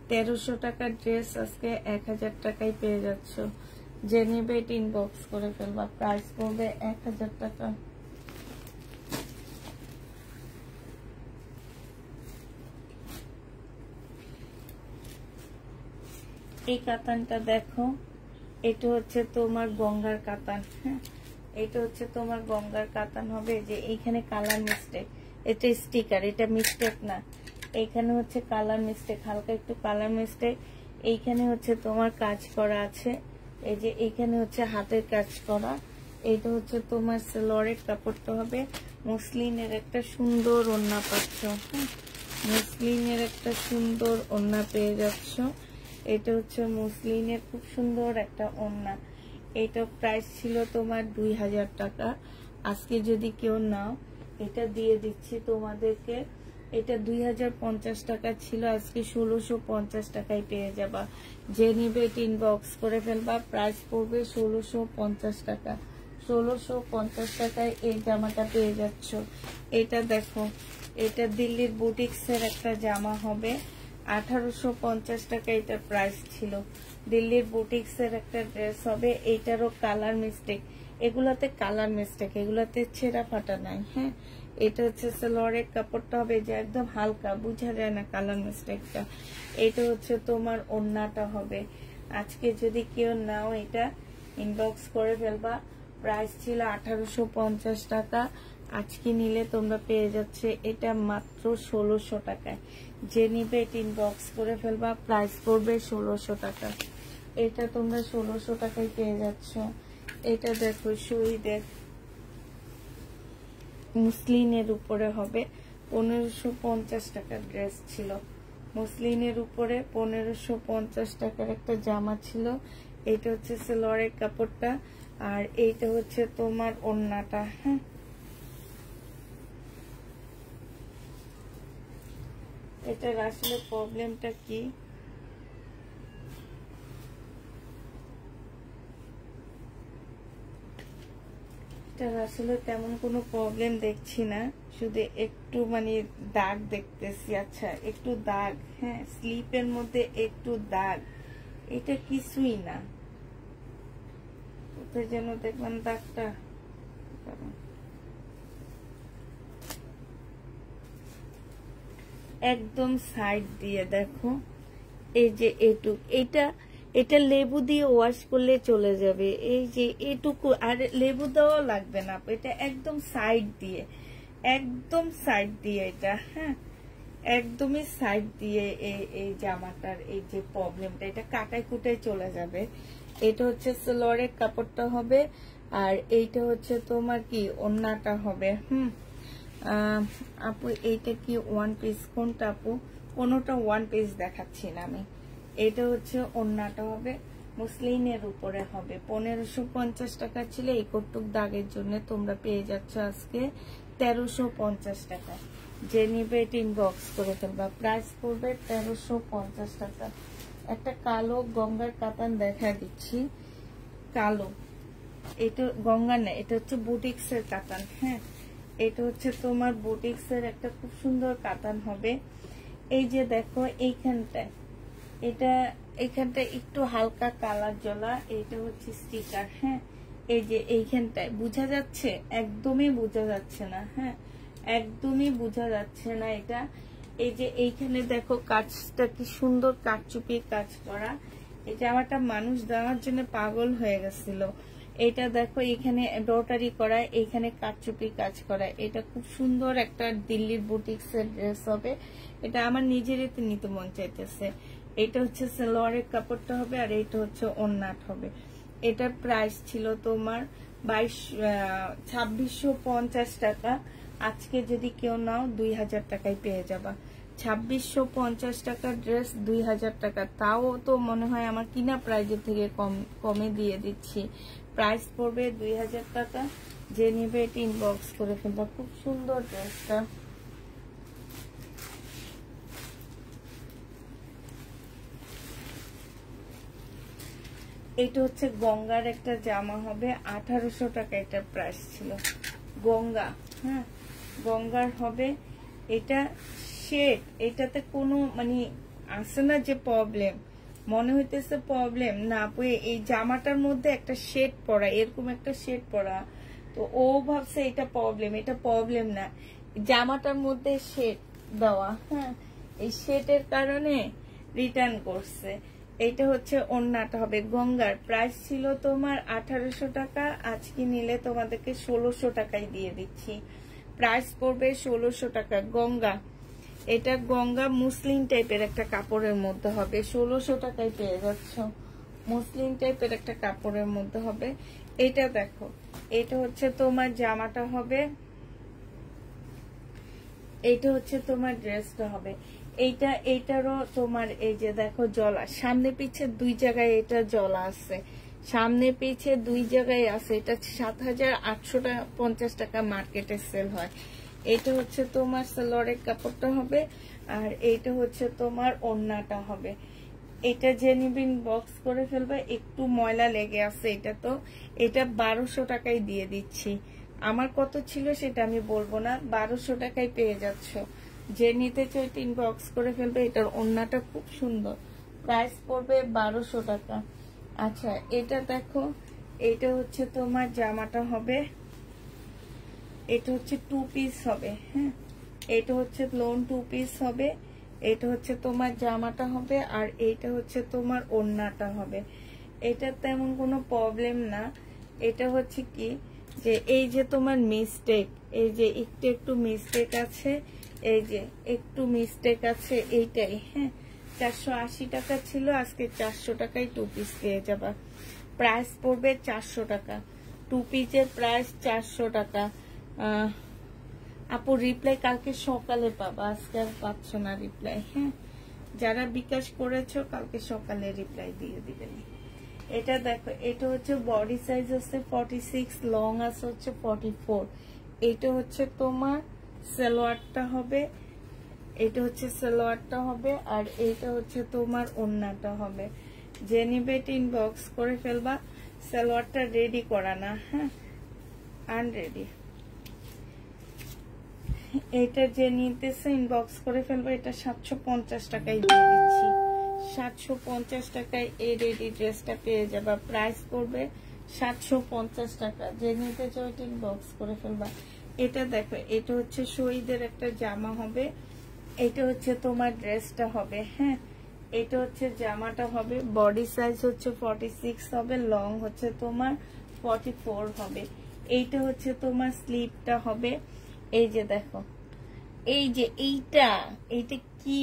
1300 টাকার ড্রেস আজকে 1000 টাকায় পেয়ে যাচ্ছ। যে নেবে এটা ইনবক্স করে ফেলবা। প্রাইস পড়বে 1000 টাকা। এই কাতানটা দেখো, এটা হচ্ছে তোমার গঙ্গার কাতান। হ্যাঁ, এটা হচ্ছে তোমার গঙ্গার কাতান হবে। যে এইখানে কালার মিস্টেক, এটা স্টিকার, এটা মিস্টেক না, এইখানে হচ্ছে কালার মিস্টেক, হালকা একটু কালার মিস্টেক। এইখানে হচ্ছে তোমার কাজ করা আছে, এই যে এইখানে হচ্ছে হাতের কাজ করা। এইটা হচ্ছে তোমার সালোয়ারের কাপড়টা হবে। মসলিনের একটা সুন্দর ওড়না পাচ্ছ। হ্যাঁ, মসলিনের একটা সুন্দর ওড়না পেয়ে যাচ্ছ। এটা হচ্ছে মসলিনের খুব সুন্দর একটা ওড়না। এটা প্রাইস ছিল তোমার 2000 টাকা। আজকে যদি কেউ নাও এটা দিয়ে দিচ্ছি তোমাদেরকে। এটা 2050 টাকা ছিল, আজকে 1650 টাকায় পেয়ে যাবা। যে নিবে এটা ইনবক্স করে ফেলবা। প্রাইস পড়বে 1650 টাকা। 1650 টাকায় এই জামাটা পেয়ে যাচ্ছ। এটা দেখো, এটা দিল্লির বুটিক্সের একটা জামা হবে। 1850 টাকা এটা প্রাইস ছিল। দিল্লির বুটিক্সের একটা ড্রেস হবে। এইটারও কালার মিস্টেক, এগুলাতে কালার মিস্টেক, এগুলাতে ছেঁড়া ফাটা নাই। হ্যাঁ, এটা হচ্ছে সালোয়ারের কাপড়টা হবে, যে একদম হালকা, বোঝা যায় না কালার মিস্টেকটা। এটা হচ্ছে তোমার ওড়নাটা হবে। আজকে যদি কেউ নাও এটা ইনবক্স করে ফেলবা। প্রাইস ছিল 1850 টাকা, আজকে নিলে তোমরা পেয়ে যাচ্ছে এটা মাত্র 1600 টাকায়। যে নিবে এটা ইনবক্স করে ফেলবা। প্রাইস পড়বে 1600 টাকা। এটা তোমরা 1600 টাকায় পেয়ে যাচ্ছ। এটা দেখো, শহীদের মুসলিনের উপরে হবে। 1550 টাকার ড্রেস ছিল, মুসলিনের উপরে 1550 টাকার একটা জামা ছিল। এটা হচ্ছে সালোয়ারের কাপড়টা, আর এইটা হচ্ছে তোমার ওড়নাটা। হ্যাঁ, এটার আসলে প্রবলেমটা কি, এটার আসলে তেমন কোনো প্রবলেম দেখছি না, শুধু একটু মানে দাগ দেখতেছি। আচ্ছা, একটু দাগ, হ্যাঁ, স্লিপের মধ্যে একটু দাগ, এটা কিছুই না। কোথায় যেন দেখবেন দাগটা, একদম সাইড দিয়ে দেখো, এই যে এটুক, এটা লেবু দিয়ে ওয়াশ করলে চলে যাবে। এই যে এটুকু, আর লেবু দেওয়া লাগবে না, এটা একদম সাইড দিয়ে, একদম সাইড দিয়ে এটা। হ্যাঁ, একদমই সাইড দিয়ে এই জামাটার এই যে প্রবলেমটা, এটা কাটাই কুটাই চলে যাবে। এটা হচ্ছে সালোয়ারের কাপড়টা হবে, আর এইটা হচ্ছে তোমার কি ওড়নাটা হবে। আপু এইটা কি ওয়ান পিস? কোনটা আপু? কোনোটা ওয়ান পিস দেখাচ্ছি না আমি। এটা হচ্ছে ওড়নাটা হবে, মুসলিনের উপরে হবে। 1550 টাকা ছিল, এই কটুক দাগের জন্য তোমরা পেয়ে যাচ্ছ আজকে 1350 টাকা। যে নিবে এটা ইনবক্স করে ফেলবা। প্রাইস পড়বে 1350 টাকা। একটা কালো গঙ্গার কাতান দেখা দিচ্ছি, কালো, এটা গঙ্গা না, এটা হচ্ছে বুটিক্সের কাতান। হ্যাঁ, এটা হচ্ছে তোমার বুটিক্সের একটা খুব সুন্দর কাতান হবে। এই যে দেখো এইখানটায়, এইখানটা একটু হালকা কালার জ্বলা, এটা হচ্ছে স্টিকার। হ্যাঁ, এই যে এইখানটায় বোঝা যাচ্ছে, একদমই বোঝা যাচ্ছে না। হ্যাঁ, একদমই বোঝা যাচ্ছে না। এটা এই যে এইখানে দেখো কাজটা কি সুন্দর কাটচুপি কাজ করা। এটা আমারটা মানুষ দেওয়ার জন্য পাগল হয়ে গেছিল। এটা দেখো এখানে এমব্রয়ডারি করা, এইখানে কাটচুপি কাজ করা। এটা খুব সুন্দর একটা দিল্লির বুটিক্স এর ড্রেস হবে। এটা আমার নিজেরই নিতে মন চাইতেছে। এটা হচ্ছে সালোয়ারের কাপড়টা হবে, আর এটা হচ্ছে ওড়নাট হবে। এটার প্রাইস ছিল তোমার 2650 টাকা। আজকে যদি কেউ নাও 2000 টাকায় পেয়ে যাবা। 2650 টাকার ড্রেস 2000 টাকা, তাও তো মনে হয় আমার কিনা প্রাইজের থেকে কমে দিয়ে দিচ্ছি। প্রাইস পড়বে 2000 টাকা। যে নিবে এটা ইনবক্স করে ফেলবা। খুব সুন্দর ড্রেসটা। এটা হচ্ছে গঙ্গার একটা জামা হবে, 1800 টাকা এটার প্রাইস ছিল। গঙ্গা, হ্যাঁ গঙ্গার হবে। এটা শেড, এটাতে কোনো মানে আসে না যে প্রবলেম, মনে হইতেছে প্রবলেম না। এই জামাটার মধ্যে একটা শেড পরা, এরকম একটা শেড পরা, তো ও ভাবছে এটা প্রবলেম। এটা প্রবলেম না, জামাটার মধ্যে শেড দেওয়া, হ্যাঁ এই শেডের কারণে রিটার্ন করছে। এইটা হচ্ছে ওড়নাটা হবে। গঙ্গার প্রাইস ছিল তোমার 1800 টাকা, আজকে নিলে তোমাদেরকে 1600 টাকায় দিয়ে দিচ্ছি। প্রাইস পড়বে 1600 টাকা। গঙ্গা, এটা গঙ্গা মুসলিম টাইপের একটা কাপড়ের মধ্যে হবে, 1600 টাকায় পেয়ে যাচ্ছ। মুসলিম টাইপের একটা কাপড়ের মধ্যে হবে। এটা দেখো, এটা হচ্ছে তোমার জামাটা হবে, এইটা হচ্ছে তোমার ড্রেসটা হবে। এইটারও তোমার এই যে দেখো জলা, সামনে পিছে দুই জায়গায় এটা জলা আছে, সামনে পিছে দুই জায়গায় আছে। এটা 7850 টাকা মার্কেটে সেল হয়। এটা হচ্ছে তোমার সালোয়ারের কাপড়টা হবে, আর এইটা হচ্ছে তোমার ওড়নাটা হবে। এটা যে নিবিন বক্স করে ফেলবে। একটু ময়লা লেগে আছে এটা, তো এটা 1200 টাকায় দিয়ে দিচ্ছি। আমার কত ছিল সেটা আমি বলবো না, 1200 টাকায় পেয়ে যাচ্ছ। যে নিতে চাই ইনবক্স করে ফেলবে। এটার ওড়নাটা খুব সুন্দর, প্রাইস পড়বে 1200 টাকা। আচ্ছা এটা দেখো, এটা হচ্ছে তোমার জামাটা হবে, এটা হচ্ছে 2 পিস হবে, হ্যাঁ এটা হচ্ছে লোন 2 পিস হবে। এটা হচ্ছে তোমার জামাটা হবে, আর এইটা হচ্ছে তোমার ওড়নাটা হবে। এটা তেমন কোনো প্রবলেম না। এটা হচ্ছে কি যে এই যে তোমার মিস্টেক, এই যে একটু মিস্টেক আছে, এই যে একটু মিস্টেক আছে, এইটাই। হ্যাঁ 480 টাকা ছিল, আজকে 400 টাকায় 2 পিস পেয়ে যাবা। প্রাইস পড়বে 400 টাকা। 2 পিসের প্রাইস 400 টাকা। আপু রিপ্লাই কালকে সকালে পাবা, আজকে আর পাচ্ছ না রিপ্লাই। হ্যাঁ যারা বিকাশ করেছো কালকে সকালে রিপ্লাই দিয়ে দিবেন। এটা দেখো, এটা হচ্ছে বডি সাইজ হচ্ছে 46, লং আছে হচ্ছে 44। এটা হচ্ছে তোমার সালোয়ারটা হবে, এটা হচ্ছে সালোয়ারটা হবে, আর এইটা হচ্ছে তোমার ওড়নাটা হবে। যে নিবে ইনবক্স করে ফেলবা। সালোয়ারটা রেডি করা না, হ্যাঁ আনরেডি। এটা যে নিতেছে ইনবক্স করে ফেলবো। এটা 750 টাকায় দিয়ে দিচ্ছি। 750 টাকায় এই রেডি ড্রেসটা পেয়ে যাবা। প্রাইস পড়বে 750 টাকা। যে নিতে চাও ইনবক্স করে ফেলবা। এটা দেখো, এটা হচ্ছে শহীদের একটা জামা হবে, এটা হচ্ছে তোমার ড্রেসটা হবে, হ্যাঁ এটা হচ্ছে জামাটা হবে। বডি সাইজ হচ্ছে 46 হবে, লং হচ্ছে তোমার 44 হবে। এইটা হচ্ছে তোমার স্লিপটা হবে। এই যে দেখো, এই যে এইটা কি,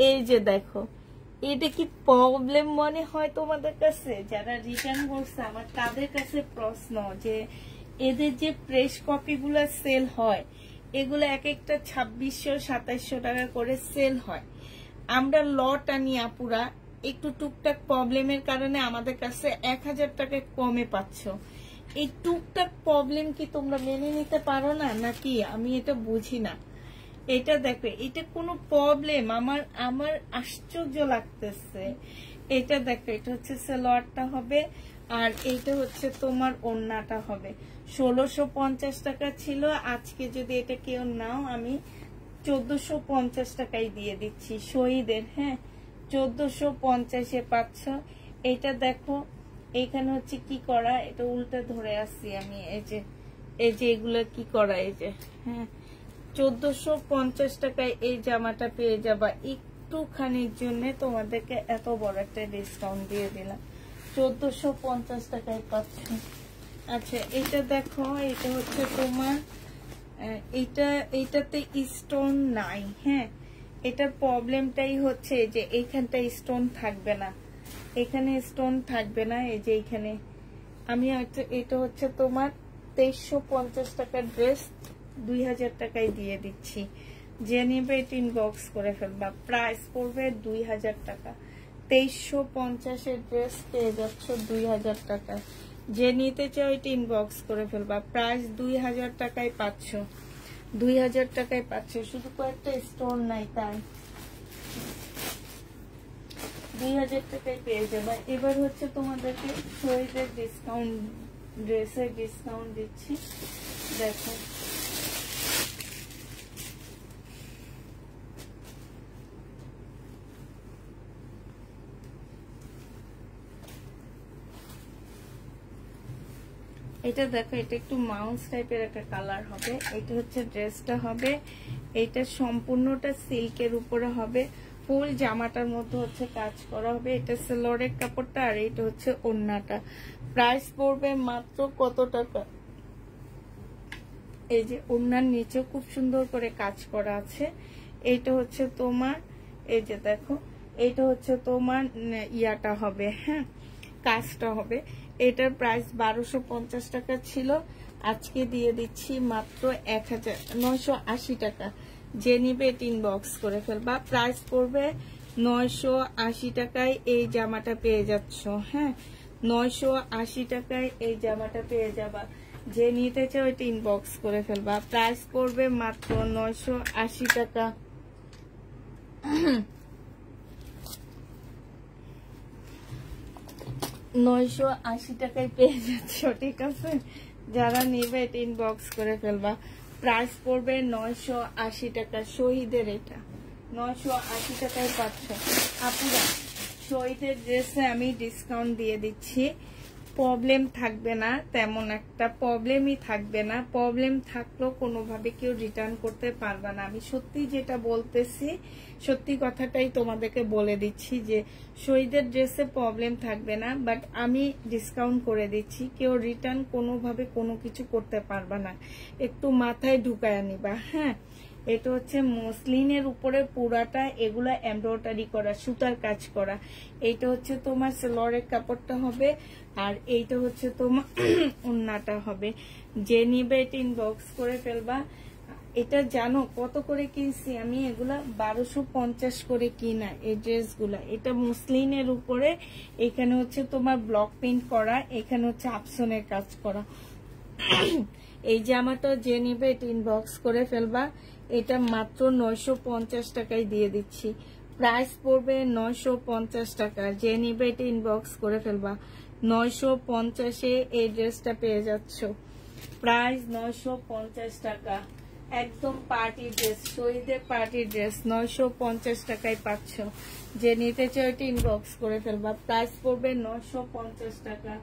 এই যে দেখো, এটা কি প্রবলেম মনে হয় তোমাদের কাছে? যারা রিটার্ন করছে আমার তাদের কাছে প্রশ্ন, যে এদের যে প্রেস কপি গুলা সেল হয়, এগুলো এক একটা 2600-2700 টাকা করে সেল হয়। আমরা লট আনি আপুরা, একটু টুকটাক প্রবলেমের কারণে আমাদের কাছে 1000 টাকা কমে পাচ্ছ। এই টুকটাক প্রবলেম কি তোমরা মেনে নিতে পারো না নাকি? আমি এটা বুঝি না। এটা দেখো, এটা কোনো প্রবলেম আমার আশ্চর্য লাগতেছে। এটা দেখো, এটা হচ্ছে সালোয়ারটা হবে, আর এইটা হচ্ছে তোমার ওড়নাটা হবে। 1650 টাকা ছিল, আজকে যদি এটা কেউ নাও আমি 1450 টাকায় দিয়ে দিচ্ছি। শহীদের, হ্যাঁ 1450-এ পাচ্ছ। এটা দেখো, এইখানে হচ্ছে কি করা, এটা উল্টা ধরে আসছি আমি, এই যে এগুলো কি করা, এই যে হ্যাঁ 1450 টাকায় এই জামাটা পেয়ে যাবা। একটুখানির জন্য তোমাদেরকে এত বড় একটা ডিসকাউন্ট দিয়ে দিলাম, 1450 টাকায় পাচ্ছ। আচ্ছা এটা দেখো, এটা হচ্ছে তোমার এইটাতে স্টোন নাই। হ্যাঁ, এটার প্রবলেমটাই হচ্ছে যে এইখানটা স্টোন থাকবে না, এখানে স্টোন থাকবে না। এই যে এইখানে আমি এটা হচ্ছে তোমার 2350 টাকার ড্রেস 2000 টাকায় দিয়ে দিচ্ছি। যে নিবে এটা ইনবক্স করে ফেলবা, প্রাইস পড়বে 2000 টাকা। 2350 ড্রেস পেয়ে যাচ্ছ 2000 টাকায়। যে নিতে চাও এটা ইনবক্স করে ফেলবা, প্রাইস 2000 টাকায় পাচ্ছ, 2000 টাকায় পাচ্ছ। শুধু কয়েকটা স্টোন নাই তাই 2000 টাকায় পেয়ে যাবা। এবার হচ্ছে তোমাদেরকে শরীরের ডিসকাউন্ট, ড্রেসের ডিসকাউন্ট দিচ্ছি। দেখো এটা দেখো, এটা একটু মাউস টাইপের একটা কালার হবে। এটা হচ্ছে ড্রেসটা হবে, এটা সম্পূর্ণটা সিল্কের উপরে হবে, ফুল জামাটার মধ্যে হচ্ছে কাজ করা হবে। এটা সেলোরের কাপড়টা, আর এটা হচ্ছে ওড়নাটা। প্রাইস পড়বে মাত্র কত টাকা? এই যে ওড়নার নিচেও খুব সুন্দর করে কাজ করা আছে। এইটা হচ্ছে তোমার, এই যে দেখো, এইটা হচ্ছে তোমার ইয়াটা হবে, হ্যাঁ কাজটা হবে। এটার প্রাইস 1250 টাকা ছিল, আজকে দিয়ে দিচ্ছি মাত্র 1980 টাকা। যে নিবে এটা ইনবক্স করে ফেলবা, প্রাইস পড়বে 980 টাকায় এই জামাটা পেয়ে যাচ্ছ। হ্যাঁ, 980 টাকায় এই জামাটা পেয়ে যাবা। যে নিতে চাও এটা ইনবক্স করে ফেলবা, প্রাইস পড়বে মাত্র 980 টাকা। 980 টাকায় পেয়ে যাচ্ছ, ঠিক আছে। যারা নিবে এটা ইনবক্স করে ফেলবা, প্রাইস পড়বে 980 টাকা। শহীদের এটা 980 টাকায় পাচ্ছ। আপুরা শহীদের ড্রেসে আমি ডিসকাউন্ট দিয়ে দিচ্ছি, প্রবলেম থাকবে না, তেমন একটা প্রবলেমই থাকবে না। প্রবলেম থাকলেও কোনোভাবে কেউ রিটার্ন করতে পারবে না। আমি সত্যি যেটা বলতেছি, সত্যি কথাটাই তোমাদেরকে বলে দিচ্ছি যে শহীদের ড্রেসে প্রবলেম থাকবে না, বাট আমি ডিসকাউন্ট করে দিচ্ছি। কেউ রিটার্ন কোনোভাবে কোনো কিছু করতে পারবে না, একটু মাথায় ঢুকায় নিবা। হ্যাঁ, এটা হচ্ছে মসলিনের উপরে পুরাটা এগুলা এমব্রয়ডারি করা, সুতার কাজ করা। এইটা হচ্ছে তোমার সেলোরের কাপড়টা হবে, আর এইটা হচ্ছে তোমার ওড়নাটা হবে। যে নিবে এটা ইনবক্স করে ফেলবা। এটা জানো কত করে কিনছি আমি? এগুলা 1250 করে কিনা এই ড্রেসগুলা। এটা মসলিনের উপরে, এখানে হচ্ছে তোমার ব্লক প্রিন্ট করা, এখানে হচ্ছে আপসনের কাজ করা। এই জামাটা যে নিবে এটা ইনবক্স করে ফেলবা, এটা মাত্র 950 টাকায় দিয়ে দিচ্ছি। প্রাইস পড়বে 950 টাকা। যে নিবে এটা ইনবক্স করে ফেলবা, 950-এ এই ড্রেসটা পেয়ে যাচ্ছ। প্রাইস 950 টাকা, একদম পার্টি ড্রেস, শহীদের পার্টি ড্রেস 950 টাকায় পাচ্ছ। যে নিতে চাও এটা ইনবক্স করে ফেলবা, প্রাইস পড়বে 950 টাকা।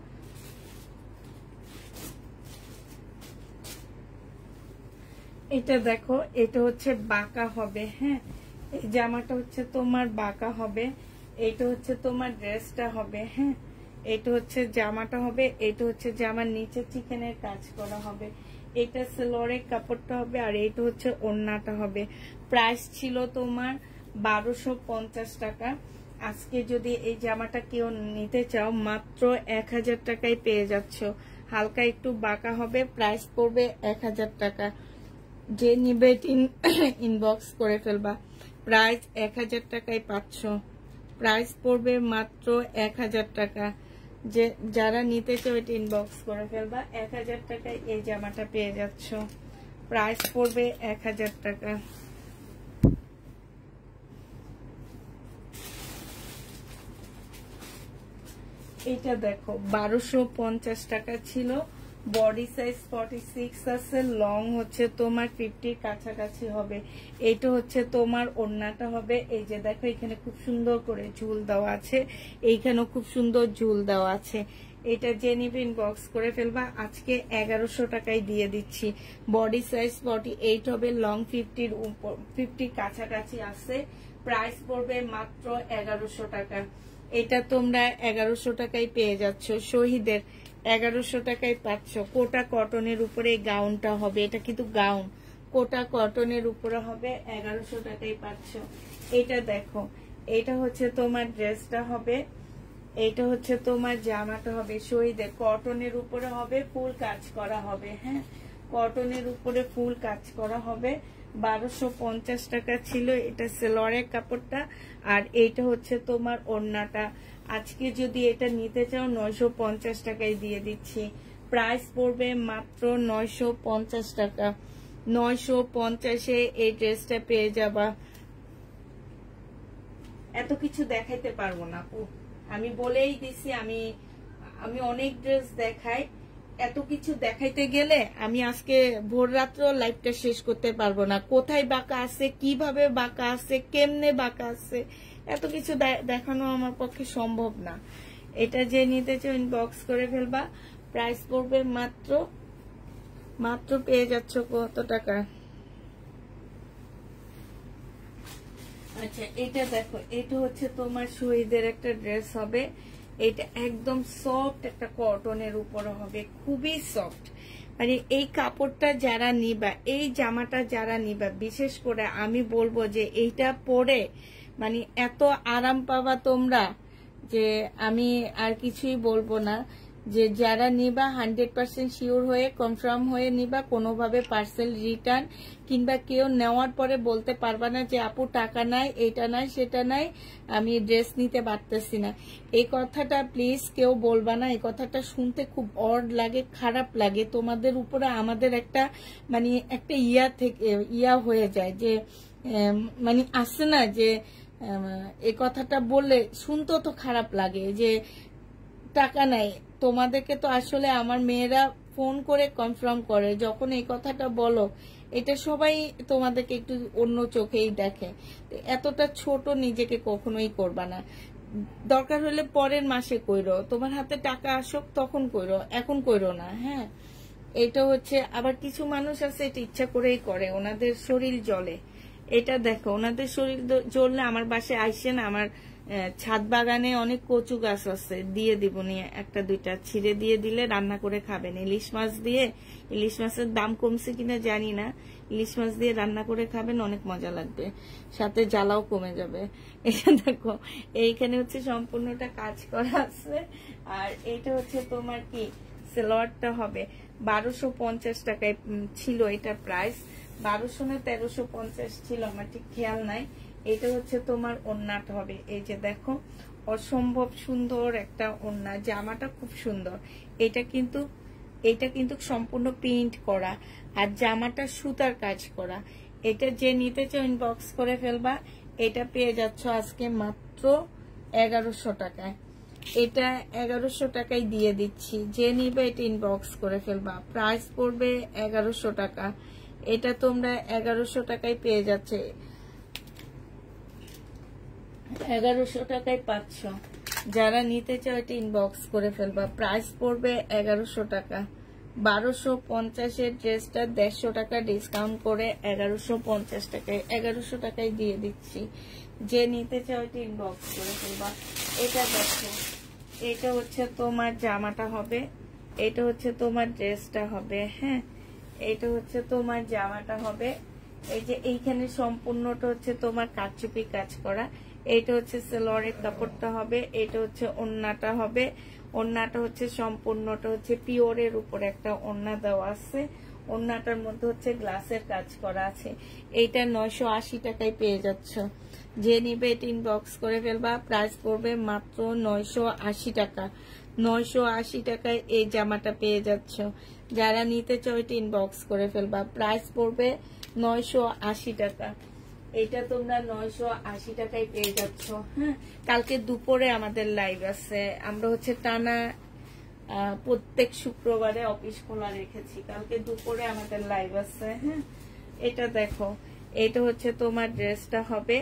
এটা দেখো, এটা হচ্ছে বাঁকা হবে। হ্যাঁ, এই জামাটা হচ্ছে তোমার বাঁকা হবে, এটা হচ্ছে তোমার ড্রেসটা হবে। হ্যাঁ, এটা হচ্ছে জামাটা হবে, এটা হচ্ছে জামার নিচে চিকেনের কাজ করা হবে, এটা সেলোরের কাপড়টা হবে, আর এটা হচ্ছে ওড়নাটা হবে। প্রাইস ছিল তোমার 1250 টাকা। আজকে যদি এই জামাটা কেউ নিতে চাও মাত্র 1000 টাকায় পেয়ে যাচ্ছ। হালকা একটু বাঁকা হবে, প্রাইস পড়বে 1000 টাকা। যে নিবে ইনবক্স করে ফেলবা, প্রাইস 1000 টাকায় পাচ্ছ। প্রাইস পড়বে মাত্র 1000 টাকা। যে যারা নিতে চাও এটা ইনবক্স করে ফেলবা, 1000 টাকায় এই জামাটা পেয়ে যাচ্ছ। প্রাইস পড়বে 1000 টাকা। এটা দেখো 1250 টাকা ছিল, বডি সাইজ 46 আছে, লং হচ্ছে তোমার 50 কাছাকাছি হবে। এটা হচ্ছে তোমার ওড়নাটা হবে। এই যে দেখো, এখানে খুব সুন্দর করে ঝুল দেওয়া আছে, এইখানেও খুব সুন্দর ঝুল দেওয়া আছে। এটা যে নিবে ইনবক্স করে ফেলবা। আজকে 1100 টাকায় দিয়ে দিচ্ছি। বডি সাইজ 48 হবে, লং 50 উপর 50 কাছাকাছি আছে। প্রাইস পড়বে মাত্র 1100 টাকা। এটা তোমরা 1100 টাকায় পেয়ে যাচ্ছ। শহীদের 1100 টাকায় পাচ্ছ। কোটা কটনের উপরে এই গাউনটা হবে, এটা কিন্তু গাউন, কোটা কটনের উপরে হবে, 1100 টাকায় পাচ্ছ। এটা দেখো, এটা হচ্ছে তোমার ড্রেসটা হবে, এটা হচ্ছে তোমার জামাটা হবে। শহীদের কটনের উপরে হবে, ফুল কাজ করা হবে। হ্যাঁ, কটনের উপরে ফুল কাজ করা হবে। 1250 টাকা ছিল এটা সেলরের কাপড়টা। আর এইটা হচ্ছে তোমার ওড়নাটা। আজকে যদি এটা নিতে চাও 950 টাকায় দিয়ে দিচ্ছি। প্রাইস পড়বে মাত্র 950 টাকা। 950-এ এই ড্রেসটা পেয়ে যাবা। এত কিছু দেখাইতে পারবো না আপু, আমি বলেই দিছি। আমি অনেক ড্রেস দেখাই, এত কিছু দেখাইতে গেলে আমি আজকে ভোর রাত্র লাইভটা শেষ করতে পারবো না। কোথায় বাঁকা আছে, কিভাবে বাঁকা আছে, কেমনে বাঁকা আছে, এত কিছু দেখানো আমার পক্ষে সম্ভব না। এটা যে নিতে চাও ইনবক্স করে ফেলবা। প্রাইস পড়বে মাত্র পেয়ে যাচ্ছ কত টাকা। আচ্ছা, এটা দেখো, এটা হচ্ছে তোমার শহীদের একটা ড্রেস হবে। এটা একদম সফট একটা কটনের উপরে হবে, খুবই সফট। মানে এই কাপড়টা যারা নিবা, এই জামাটা যারা নিবা, বিশেষ করে আমি বলবো যে এইটা পরে মানে এত আরাম পাবা তোমরা যে আমি আর কিছুই বলবো না। যে যারা নিবা 100% শিওর হয়ে কনফার্ম হয়ে নিবা। কোনোভাবে পার্সেল রিটার্ন কিংবা কেউ নেওয়ার পরে বলতে পারবা না যে আপু টাকা নাই, এটা নাই, সেটা নাই, আমি ড্রেস নিতে পারতেছি না। এই কথাটা প্লিজ কেউ বলবা না। এই কথাটা শুনতে খুব অড লাগে, খারাপ লাগে। তোমাদের উপরে আমাদের একটা মানে একটা ইয়া হয়ে যায় যে মানে আসে না যে এই কথাটা বললে শুনতেও তো খারাপ লাগে যে টাকা নাই। তোমাদেরকে তো আসলে আমার মেয়েরা ফোন করে কনফার্ম করে যখন এই কথাটা বলো, এটা সবাই তোমাদেরকে একটু অন্য চোখেই দেখে। এতটা ছোট নিজেকে কখনোই করবা না। দরকার হলে পরের মাসে কইরো, তোমার হাতে টাকা আসুক তখন কইরো, এখন কইরো না। হ্যাঁ, এটা হচ্ছে আবার কিছু মানুষ আছে এটা ইচ্ছা করেই করে, ওনাদের শরীর জ্বলে। এটা দেখো, ওনাদের শরীর জ্বললে আমার বাসায় আইসে না, আমার ছাদ বাগানে অনেক কচু গাছ আছে, দিয়ে দিব নিয়ে একটা দুইটা ছিঁড়ে দিয়ে দিলে রান্না করে খাবেন। ইলিশ মাছ দিয়ে, ইলিশ মাছের দাম কমছে কিনা জানি না, ইলিশ মাছ দিয়ে রান্না করে খাবেন, অনেক মজা লাগবে, সাথে জ্বালাও কমে যাবে। এটা দেখো, এইখানে হচ্ছে সম্পূর্ণটা কাজ করা আছে। আর এইটা হচ্ছে তোমার কি সেলোয়ারটা হবে 1250 টাকায় ছিল এটা প্রাইস। 1200 না 1350 ছিল, আমার ঠিক খেয়াল নাই। এটা হচ্ছে তোমার ওড়নাটা হবে। এই যে দেখো, অসম্ভব সুন্দর একটা ওড়না, জামাটা খুব সুন্দর। এটা কিন্তু সম্পূর্ণ প্রিন্ট করা, আর জামাটা সুতার কাজ করা। এটা যে নিতে চাও ইনবক্স করে ফেলবা। এটা পেয়ে যাচ্ছ আজকে মাত্র 1100 টাকায়। এটা 1100 টাকায় দিয়ে দিচ্ছি। যে নিবে এটা ইনবক্স করে ফেলবা। প্রাইস পড়বে 1100 টাকা। এটা তোমরা 1100 টাকায় পেয়ে যাচ্ছে, 1100 টাকায় পাচ্ছ। যারা নিতে চাও এটা ইনবক্স করে ফেলবা। প্রাইস পড়বে 1100 টাকা। 1250-এর ড্রেসটা 150 টাকা ডিসকাউন্ট করে 1150 টাকায় 1100 টাকায় দিয়ে দিচ্ছি। যে নিতে চাও এটা ইনবক্স করে ফেলবা। এটা দেখো, এটা হচ্ছে তোমার জামাটা হবে, এটা হচ্ছে তোমার ড্রেসটা হবে। হ্যাঁ, এটা হচ্ছে তোমার জামাটা হবে। এই যে এইখানে সম্পূর্ণটা হচ্ছে তোমার কারচুপি কাজ করা। এইটা হচ্ছে সেলোয়ারের কাপড়টা হবে, এটা হচ্ছে ওড়নাটা হবে। ওড়নাটা হচ্ছে সম্পূর্ণটা হচ্ছে পিওরের উপর একটা ওড়না দেওয়া আছে। ওড়নাটার মধ্যে হচ্ছে গ্লাসের কাজ করা আছে। এইটা 980 টাকায় পেয়ে যাচ্ছ। যে নিবে এটা ইনবক্স করে ফেলবা। প্রাইস পড়বে মাত্র 980 টাকা। 980 টাকায় এই জামাটা পেয়ে যাচ্ছ। যারা নিতে চাও এটা ইনবক্স করে ফেলবা। প্রাইস পড়বে 980 টাকা। এটা তোমরা 980 টাকায় পেয়ে যাচ্ছ। হ্যাঁ, কালকে দুপুরে আমাদের লাইভ আছে। আমরা হচ্ছে টানা প্রত্যেক শুক্রবারে অফিস খোলা রেখেছি। কালকে দুপুরে আমাদের লাইভ আছে। হ্যাঁ, এটা দেখো, এটা হচ্ছে তোমার ড্রেসটা হবে।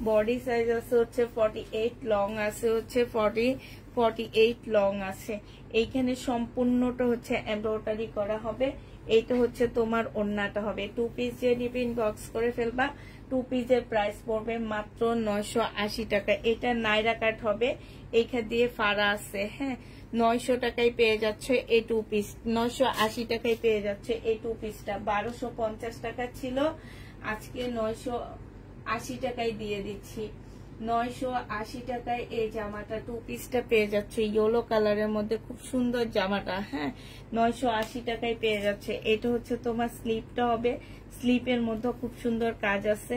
বডি সাইজ আছে হচ্ছে 48, লং আছে হচ্ছে 48 লং আছে। এইখানে সম্পূর্ণটা হচ্ছে এমব্রয়ডারি করা হবে। এইটা হচ্ছে তোমার ওড়নাটা হবে। 2 পিস যে নিবে ইনবক্স করে ফেলবা। 2 পিসের প্রাইস পড়বে মাত্র 980 টাকা। এটা নাইরা কাট হবে, এইখান দিয়ে ফাড়া আছে। হ্যাঁ, 900 টাকায় পেয়ে যাচ্ছে এই 2 পিস, 980 টাকায় পেয়ে যাচ্ছে এই 2 পিসটা। 1250 টাকা ছিল, আজকে 980 টাকায় দিয়ে দিচ্ছি। 980 টাকায় এই জামাটা 2 পিসটা পেয়ে যাচ্ছে ইয়েলো কালারের মধ্যে, খুব সুন্দর জামাটা। হ্যাঁ, 980 টাকায় পেয়ে যাচ্ছে। এটা হচ্ছে তোমার স্লিপটা হবে, স্লিপের মধ্যে খুব সুন্দর কাজ আছে।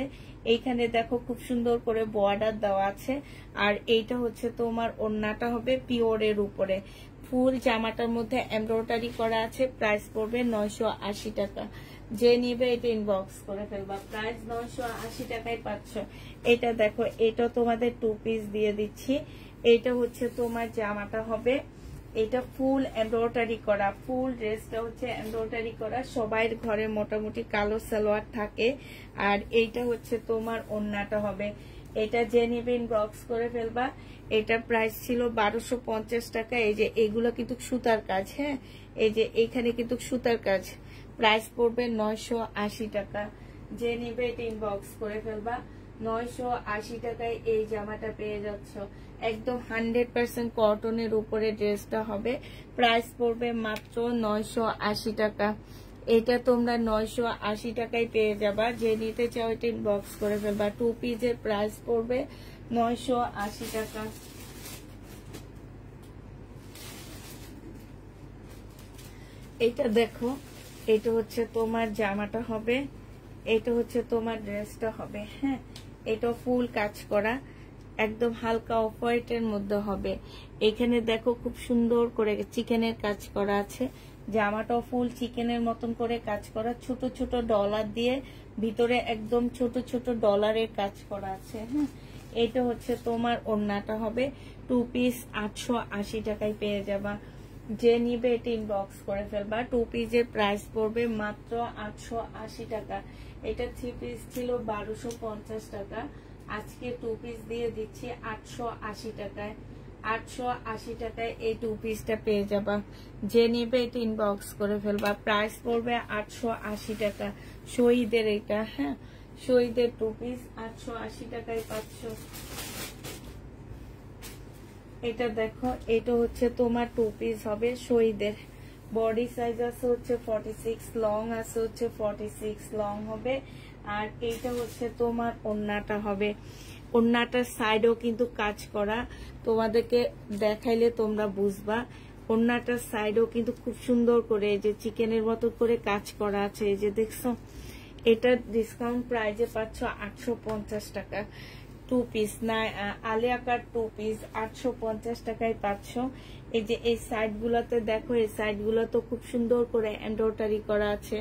এইখানে দেখো খুব সুন্দর করে বর্ডার দেওয়া আছে। আর এইটা হচ্ছে তোমার ওড়নাটা হবে পিওরের উপরে, ফুল জামাটার মধ্যে এমব্রয়ডারি করা আছে। প্রাইস পড়বে 980 টাকা। যে নিবে এটা ইনবক্স করে ফেলবা। প্রাইস 980 টাকায় পাচ্ছ। এটা দেখো, এটা তোমাদের 2 পিস দিয়ে দিচ্ছি। এটা হচ্ছে তোমার জামাটা হবে, এটা ফুল এমব্রয়ডারি করা, ফুল ড্রেসটা হচ্ছে এমব্রয়ডারি করা। সবাইয়ের ঘরে মোটামুটি কালো সালোয়ার থাকে। আর এইটা হচ্ছে তোমার ওড়নাটা হবে। এটা যে নিবে ইনবক্স করে ফেলবা। এটার প্রাইস ছিল 1250 টাকা। এই যে এগুলো কিন্তু সুতার কাজ। হ্যাঁ, এই যে এইখানে কিন্তু সুতার কাজ। প্রাইস পড়বে 980 টাকা। যে নিবে এটা ইনবক্স করে ফেলবা। 980 টাকায় এই জামাটা পেয়ে যাচ্ছ। একদম 100% কটনের উপরে ড্রেসটা হবে। প্রাইস পড়বে মাত্র 980 টাকা। এটা তোমরা 980 টাকায় পেয়ে যাবা। যে নিতে চাও এটা ইনবক্স করে ফেলবা। 2 পিসের প্রাইস পড়বে 980 টাকা। এটা দেখো, এটা হচ্ছে তোমার জামাটা হবে, এটা হচ্ছে তোমার ড্রেসটা হবে। হ্যাঁ, এটা ফুল কাজ করা, একদম হালকা অফ হোয়াইটের মধ্যে হবে। এখানে দেখো খুব সুন্দর করে চিকেনের কাজ করা আছে। জামাটাও ফুল চিকেনের মতন করে কাজ করা, ছোট ছোট ডলার দিয়ে ভিতরে একদম ছোট ছোট ডলারের কাজ করা আছে। হ্যাঁ, এটা হচ্ছে তোমার ওড়নাটা হবে। 2 পিস 880 টাকায় পেয়ে যাবা। যে নিবে এটা ইনবক্স করে ফেলবা। 2 পিসের প্রাইস পড়বে মাত্র 880 টাকা। এটা 3 পিস ছিল 1250 টাকা, আজকে 2 পিস দিয়ে দিচ্ছি 880 টাকায়। 880 টাকায় এই 2 পিসটা পেয়ে যাবা। যে নিবে এটা ইনবক্স করে ফেলবা। প্রাইস পড়বে 880 টাকা। শহীদের এটা, হ্যাঁ, শহীদের 2 পিস 880 টাকায় পাচ্ছ। এটা দেখো, এটা হচ্ছে তোমার 2 পিস হবে শহীদের। বডি সাইজ আছে হচ্ছে 46, লং আছে হচ্ছে 46 লং হবে। আর এইটা হচ্ছে তোমার ওড়নাটা হবে। ওড়নাটার সাইডেও কিন্তু কাজ করা, তোমাদেরকে দেখাইলে তোমরা বুঝবা। ওড়নাটার সাইডেও কিন্তু খুব সুন্দর করে এই যে চিকেনের মতো করে কাজ করা আছে। এই যে দেখছো, এটা ডিসকাউন্ট প্রাইজে পাচ্ছ 850 টাকা। 2 পিস না আলিয়া কাট 2 পিস 850 টাকায় পাচ্ছ। এই যে এই সাইড গুলাতে দেখো, এই সাইড গুলো তো খুব সুন্দর করে এমব্রয়ডারি করা আছে।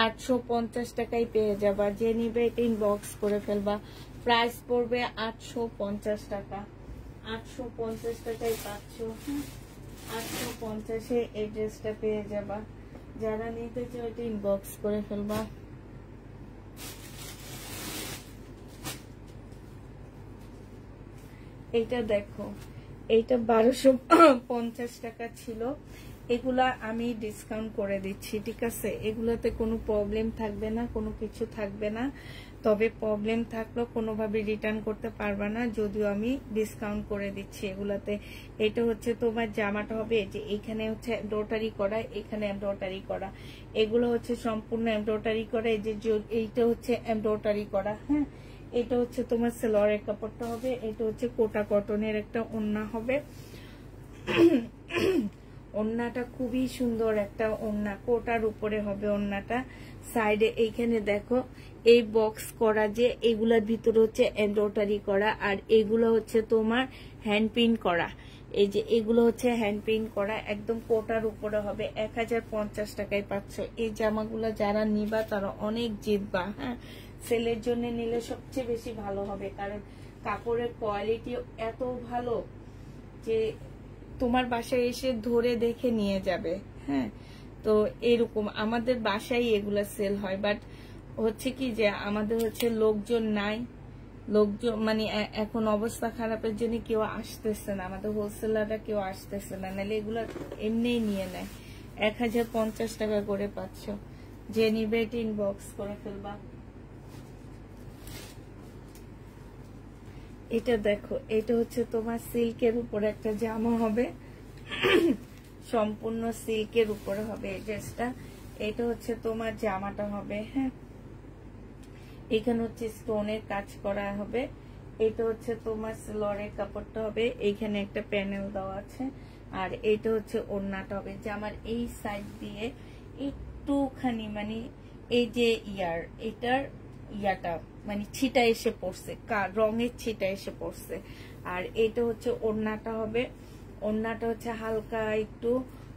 850 টাকায় পেয়ে যাবা। যে নিবে এটা ইনবক্স করে ফেলবা। প্রাইস পড়বে 850 টাকা। 850 টাকায় পাচ্ছ। 850-এ এই ড্রেসটা পেয়ে যাবা। যারা নিতে চাও এটা ইনবক্স করে ফেলবা। এইটা দেখো, এইটা 1250 টাকা ছিল। এগুলা আমি ডিসকাউন্ট করে দিচ্ছি, ঠিক আছে? এগুলাতে কোনো প্রবলেম থাকবে না, কোনো কিছু থাকবে না। তবে প্রবলেম থাকলেও কোনোভাবে রিটার্ন করতে পারবা না, যদিও আমি ডিসকাউন্ট করে দিচ্ছি এগুলাতে। এটা হচ্ছে তোমার জামাটা হবে, যে এইখানে হচ্ছে এমব্রয়ডারি করা, এখানে এমব্রয়ডারি করা, এগুলো হচ্ছে সম্পূর্ণ এমব্রয়ডারি করা। এই যে এইটা হচ্ছে এমব্রয়ডারি করা। হ্যাঁ, এটা হচ্ছে তোমার সেলোয়ারের কাপড়টা হবে। এটা হচ্ছে কোটা কটনের একটা ওড়না হবে। ওড়নাটা খুবই সুন্দর একটা ওড়না, কোটার উপরে হবে ওড়নাটা। সাইডে এইখানে দেখো এই বক্স করা, যে এগুলার ভিতরে হচ্ছে এমব্রয়ডারি করা, আর এগুলো হচ্ছে তোমার হ্যান্ড প্রিন্ট করা। এই যে এগুলো হচ্ছে হ্যান্ড প্রিন্ট করা, একদম কোটার উপরে হবে। 1050 টাকায় পাচ্ছ। এই জামাগুলো যারা নিবা তারা অনেক জিতবা। হ্যাঁ, সেলের জন্য নিলে সবচেয়ে বেশি ভালো হবে, কারণ কাপড়ের কোয়ালিটি এত ভালো যে তোমার বাসায় এসে ধরে দেখে নিয়ে যাবে। হ্যাঁ, তো এরকম আমাদের বাসায় এগুলা সেল হয়, বাট হচ্ছে কি যে আমাদের হচ্ছে লোকজন নাই, লোকজন মানে এখন অবস্থা খারাপের জন্য কেউ আসতেছে না, আমাদের হোলসেলাররা কেউ আসতেছে না, নাহলে এগুলো এমনিই নিয়ে নেয়। 1050 টাকা করে পাচ্ছ, যে নিবে এটা ইনবক্স করে ফেলবা। এটা দেখো, এটা হচ্ছে তোমার সিল্কের উপরে একটা জামা হবে, সম্পূর্ণ সিল্কের উপরে হবে এই ড্রেসটা। এটা হচ্ছে তোমার জামাটা হবে, হ্যাঁ, এখানে হচ্ছে স্টোনের কাজ করা হবে। এটা হচ্ছে তোমার সিলরের কাপড়টা হবে, এইখানে একটা প্যানেল দেওয়া আছে। আর এটা হচ্ছে ওড়নাটা হবে, জামার এই সাইড দিয়ে একটুখানি মানে এই যে এটার ইয়াটা মানে ছিটা এসে পড়ছে, রঙের ছিটা এসে পড়ছে। আর এটা হচ্ছে ওড়নাটা হবে, ওড়নাটা হচ্ছে হালকা একটু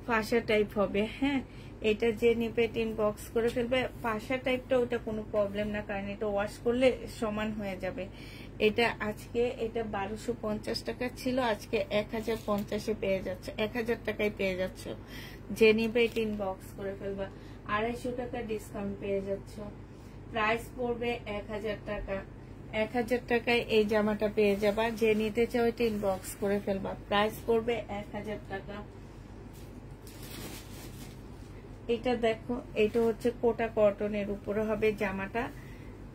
ফাঁসা টাইপ হবে, হ্যাঁ। এটা যে নিবে ইনবক্স করে ফেলবে। পাশা টাইপটা ওটা কোনো প্রবলেম না, কারণ এটা ওয়াশ করলে সমান হয়ে যাবে। এটা আজকে এটা 1250 টাকা ছিল, আজকে 1050-এ পেয়ে যাচ্ছে, 1000 টাকায় পেয়ে যাচ্ছ। যে নিবে ইনবক্স করে ফেলবা। 250 টাকা ডিসকাউন্ট পেয়ে যাচ্ছ, প্রাইস পড়বে 1000 টাকা। 1000 টাকায় এই জামাটা পেয়ে যাবা। যে নিতে চাও এটা ইনবক্স করে ফেলবা, প্রাইস পড়বে 1000 টাকা। এটা দেখো, এটা হচ্ছে কোটা কটনের উপরে হবে জামাটা,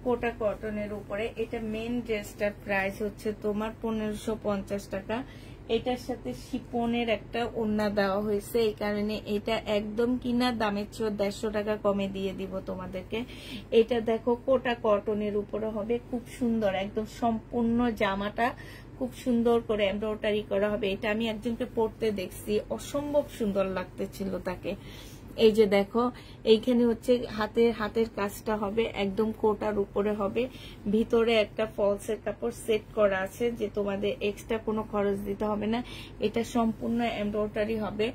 কোটা কটনের উপরে। এটা মেন ড্রেসটার প্রাইস হচ্ছে তোমার 1550 টাকা। এটার সাথে শিপনের একটা ওড়না দেওয়া হয়েছে, এই কারণে এটা একদম কিনা দামের চেয়ে 150 টাকা কমে দিয়ে দিব তোমাদেরকে। এটা দেখো কোটা কটনের উপরে হবে, খুব সুন্দর, একদম সম্পূর্ণ জামাটা খুব সুন্দর করে এমব্রয়ডারি করা হবে। এটা আমি একজনকে পরতে দেখছি, অসম্ভব সুন্দর লাগতেছিল তাকে। এই যে দেখো, এইখানে হচ্ছে হাতের কাজটা হবে একদম কোটার উপরে হবে, ভিতরে একটা ফলসের কাপড় সেট করা আছে, যে তোমাদের এক্সট্রা কোনো খরচ দিতে হবে না। এটা সম্পূর্ণ এমব্রয়ডারি হবে।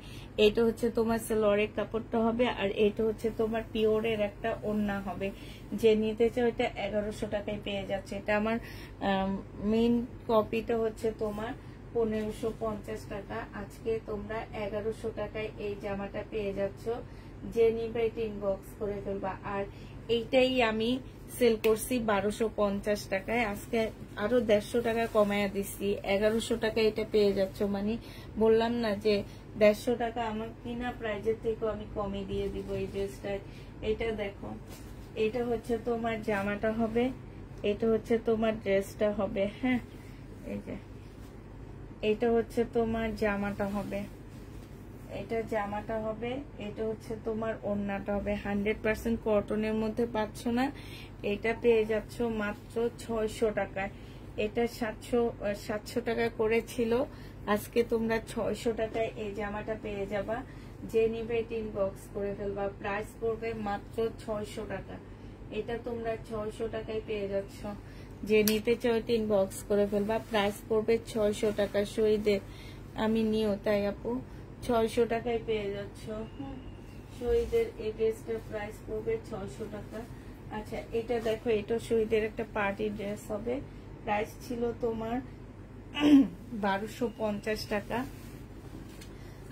এটা হচ্ছে তোমার সেলরের কাপড়টা হবে, আর এটা হচ্ছে তোমার পিওরের একটা ওড়না হবে। যে নিতে চাও এটা 1100 টাকায় পেয়ে যাচ্ছে। এটা আমার মেইন কপিটা হচ্ছে তোমার 1550 টাকা, আজকে তোমরা 1100 টাকায় এই জামাটা পেয়ে যাচ্ছ। যে নিবে এটা ইনবক্স করে ফেলবা। আর এইটাই আমি সেল করছি 1250 টাকায়, আজকে আরো 150 টাকা কমায়া দিচ্ছি, 1100 টাকায় এটা পেয়ে যাচ্ছ। মানে বললাম না যে 150 টাকা আমার কিনা প্রাইজের থেকেও আমি কমে দিয়ে দিব এই ড্রেসটায়। এটা দেখো, এটা হচ্ছে তোমার জামাটা হবে, এটা হচ্ছে তোমার ড্রেসটা হবে, হ্যাঁ। এই যে এটা হচ্ছে তোমার জামাটা হবে, এটা জামাটা হবে, এটা হচ্ছে তোমার ওড়নাটা হবে। 100% কটনের মধ্যে পাচ্ছ না, এটা পেয়ে যাচ্ছ মাত্র 600 টাকায়। এটা 700 টাকা করে ছিল, আজকে তোমরা 600 টাকায় এই জামাটা পেয়ে যাবা। যে নিবে এটা ইনবক্স করে ফেলবা, প্রাইস পড়বে মাত্র 600 টাকা। এটা তোমরা 600 টাকায় পেয়ে যাচ্ছ। যে নিতে চাও এটা ইনবক্স করে ফেলবা, প্রাইস পড়বে 600 টাকা। শহীদের আমি নিও তাই আপু, 600 টাকায় পেয়ে যাচ্ছ। শহীদের এই ড্রেসটার প্রাইস পড়বে 600 টাকা। আচ্ছা, এটা দেখো, এটা শহীদের একটা পার্টি ড্রেস হবে, প্রাইস ছিল তোমার 1250 টাকা,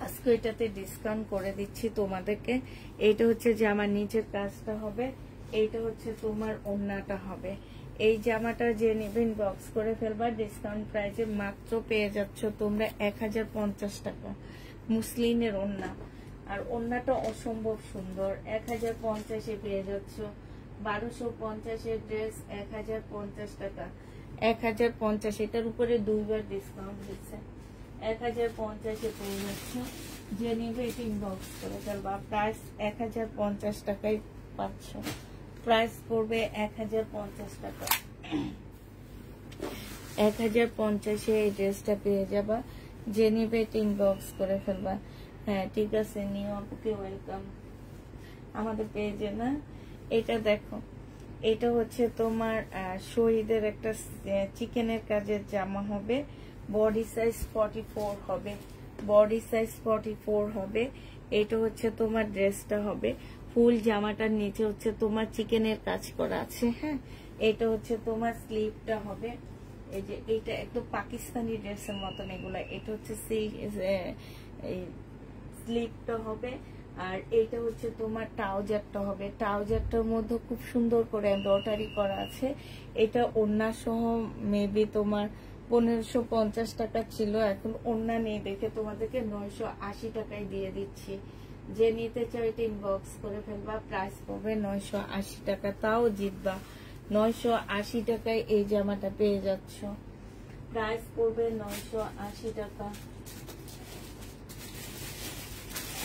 আজকে এটাতে ডিসকাউন্ট করে দিচ্ছি তোমাদেরকে। এইটা হচ্ছে জামার নিচের কাজটা হবে, এইটা হচ্ছে তোমার ওড়নাটা হবে। এই জামাটা যে নেবেন বক্স করে ফেলবা, ডিসকাউন্ট প্রাইসে মাত্র পেয়ে যাচ্ছ তোমরা 1050 টাকা। মুসলিনের ওড়না, আর ওড়নাটা অসম্ভব সুন্দর, 1050-এ পেয়ে যাচ্ছ। 1250-এর ড্রেস 1050 টাকা, 1050। এটার উপরে 2বার ডিসকাউন্ট দিচ্ছে, 1050-এ পেয়ে যাচ্ছ। যে নেবে এটা ইনবক্স করে ফেলবা, প্রাইস 1050 টাকায় পাচ্ছ। প্রাইস পড়বে 1050 টাকা। 1050-এ এই ড্রেসটা পেয়ে যাবা। যে নিবে এটা ইনবক্স করে ফেলবা। হ্যাঁ ঠিক আছে, নিউ আপুকে ওয়েলকাম আমাদের পেজে না। এটা দেখো, এটা হচ্ছে তোমার শহীদের একটা চিকেনের কাজের জামা হবে, বডি সাইজ 44 হবে, বডি সাইজ 44 হবে। এটা হচ্ছে তোমার ড্রেসটা হবে, ফুল জামাটার নিচে হচ্ছে তোমার চিকেনের কাজ করা আছে, হ্যাঁ। এটা হচ্ছে তোমার স্লিভটা হবে, এই যে এইটা একদম পাকিস্তানি ড্রেসের মতন এগুলা। এটা হচ্ছে স্লিভটা হবে, আর এইটা হচ্ছে তোমার ট্রাউজারটা হবে, ট্রাউজারটার মধ্যে খুব সুন্দর করে এমব্রয়ডারি করা আছে। এটা ওড়না সহ মেবি তোমার 1550 টাকা ছিল, এখন ওড়না নেই দেখে তোমাদেরকে 980 টাকায় দিয়ে দিচ্ছি। যে নিতে চাও এটা ইনবক্স করে ফেলবা, প্রাইস পড়বে 980 টাকা, তাও জিতবা। 980 টাকায় এই জামাটা পেয়ে যাচ্ছ, প্রাইস পড়বে 980 টাকা।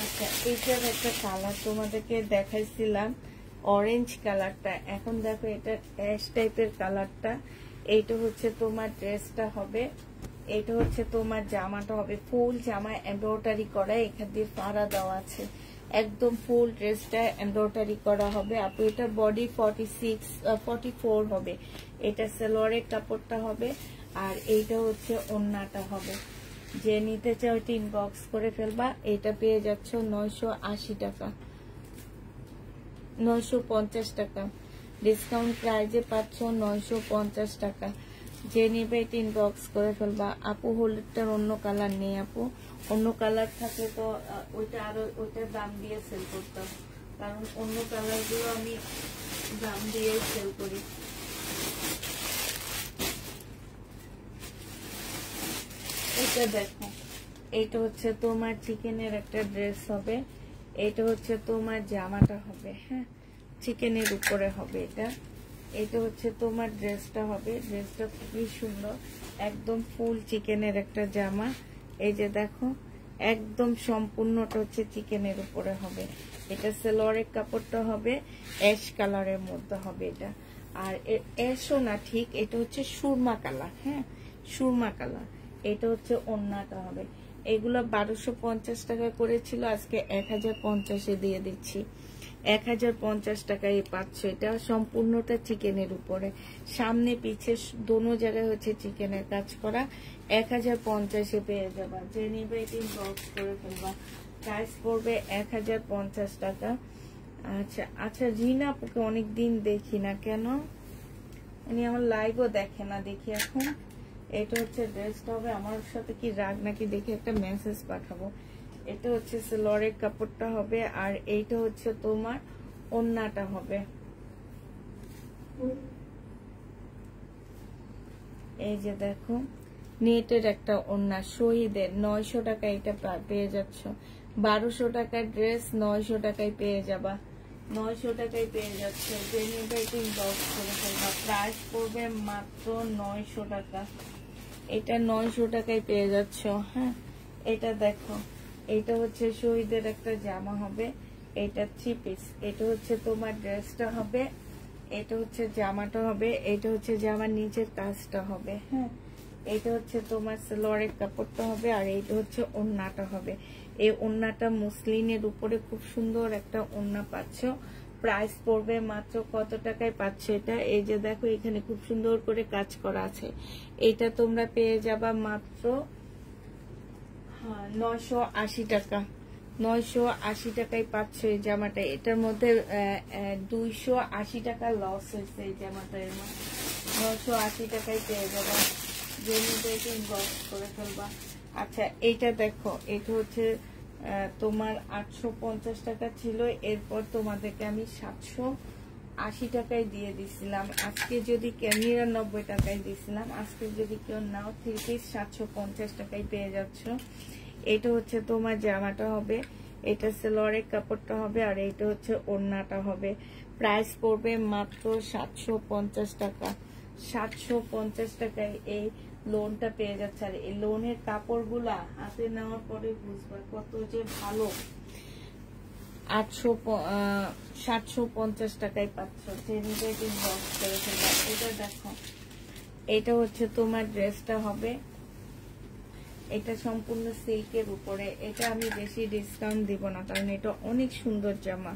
আচ্ছা, এইটার একটা কালার তোমাদেরকে দেখাইছিলাম, অরেঞ্জ কালারটা, এখন দেখো এটা অ্যাশ টাইপের কালারটা। এইটা হচ্ছে তোমার ড্রেসটা হবে, এটা হচ্ছে তোমার জামাটা হবে, ফুল জামা এমব্রয়ডারি করা, এখান দিয়ে ফাড়া দেওয়া আছে, একদম ফুল ড্রেসটা এমব্রয়ডারি করা হবে। আপু এটা বডি 44 হবে, এটা সালোয়ারের কাপড়টা হবে, আর এইটা হচ্ছে ওড়নাটা হবে। যে নিতে চাও এটা ইনবক্স করে ফেলবা। এটা পেয়ে যাচ্ছ 980 টাকা, 950 টাকা ডিসকাউন্ট প্রাইজে পাচ্ছ 950 টাকা। যে নিবে এটা ইনবক্স করে ফেলবা। আপু হলুদটার অন্য কালার নেই আপু, অন্য কালার থাকলে তো ওইটা আরো ওইটার দাম দিয়ে সেল করতাম, কারণ অন্য কালার গুলো আমি দাম দিয়ে সেল করি। এটা দেখো, এটা হচ্ছে তোমার চিকেনের একটা ড্রেস হবে, এটা হচ্ছে তোমার জামাটা হবে, হ্যাঁ চিকেনের উপরে হবে এটা। এটা হচ্ছে তোমার ড্রেসটা হবে, ড্রেসটা খুবই সুন্দর, একদম ফুল চিকেনের একটা জামা। এই যে দেখো, একদম সম্পূর্ণটা হচ্ছে চিকেনের উপরে হবে। এটা সালোয়ারের কাপড়টা হবে অ্যাশ কালারের মধ্যে হবে এটা, আর অ্যাশও না ঠিক, এটা হচ্ছে সুরমা কালার, হ্যাঁ সুরমা কালার। এটা হচ্ছে ওড়নাটা হবে। এগুলো 1250 টাকা করেছিল, আজকে 1050-এ দিয়ে দিচ্ছি। 1050 টাকায় পাচ্ছ। এটা সম্পূর্ণটা চিকেনের উপরে, সামনে পিছে দোনো জায়গায় হচ্ছে চিকেনের কাজ করা। 1050-এ পেয়ে যাবা। যে নিবে এটি বক্স করে ফেলবা, প্রাইস পড়বে 1050 টাকা। আচ্ছা আচ্ছা, রিনা আপুকে অনেকদিন দেখি না, কেন উনি আমার লাইভও দেখে না দেখি এখন। এটা হচ্ছে ড্রেসটা হবে, আমার সাথে কি রাগ নাকি দেখে একটা মেসেজ পাঠাবো। এটা হচ্ছে সালোয়ারের কাপড়টা হবে, আর এইটা হচ্ছে তোমার ওড়নাটা হবে। এই যে দেখো, নেটের একটা ওড়না, শহীদের 900 টাকা এটা পেয়ে যাচ্ছ। 1200 টাকার ড্রেস 900 টাকায় পেয়ে যাবা, 900 টাকায় পেয়ে যাচ্ছে। যে নেবে বক্স করে ফেলবা, প্রাইস পড়বে মাত্র 900 টাকা। এটা 900 টাকায় পেয়ে যাচ্ছ, হ্যাঁ। এটা দেখো, এটা হচ্ছে শহীদের একটা জামা হবে, এটা 3 পিস। এটা হচ্ছে তোমার ড্রেসটা হবে, এটা হচ্ছে জামাটা হবে, এটা হচ্ছে জামার নিচের কাজটা হবে, হ্যাঁ। এটা হচ্ছে তোমার সালোয়ারের কাপড়টা হবে, আর এইটা হচ্ছে ওড়নাটা হবে। এই ওড়নাটা মুসলিনের উপরে খুব সুন্দর একটা ওড়না পাচ্ছ। প্রাইস পড়বে মাত্র কত টাকায় পাচ্ছ এটা? এই যে দেখো, এখানে খুব সুন্দর করে কাজ করা আছে। এটা তোমরা পেয়ে যাবা মাত্র 980 টাকা। 980 টাকায় পাচ্ছ এই জামাটা। এটার মধ্যে 280 টাকা লস হয়েছে এই জামাটা, এর মধ্যে 980 টাকায় পেয়ে যাবা। যে নিতে বক্স করে ফেলবা। আচ্ছা, এইটা দেখো, এটা হচ্ছে তোমার 850 টাকা ছিল, এরপর তোমাদেরকে আমি 780 টাকায় দিয়ে দিছিলাম। আজকে যদি 99 টাকায় দিছিলাম, আজকে যদি কেউ নাও 3 পিস 750 টাকায় পেয়ে যাচ্ছ। এটা হচ্ছে তোমার জামাটা হবে, এটা সালোয়ারের কাপড়টা হবে, আর এটা হচ্ছে ওড়নাটা হবে। প্রাইস পড়বে মাত্র 750 টাকা। 750 টাকায় এই লোনটা পেয়ে যাচ্ছে। আর এই লোনের কাপড়গুলা হাতে নেওয়ার পরে বুঝবা কত যে ভালো। 750 টাকায় পাচ্ছ। এটা দেখো, এটা হচ্ছে তোমার ড্রেসটা হবে, এটা সম্পূর্ণ সিল্কের উপরে। এটা আমি বেশি ডিসকাউন্ট দিব না, কারণ এটা অনেক সুন্দর জামা।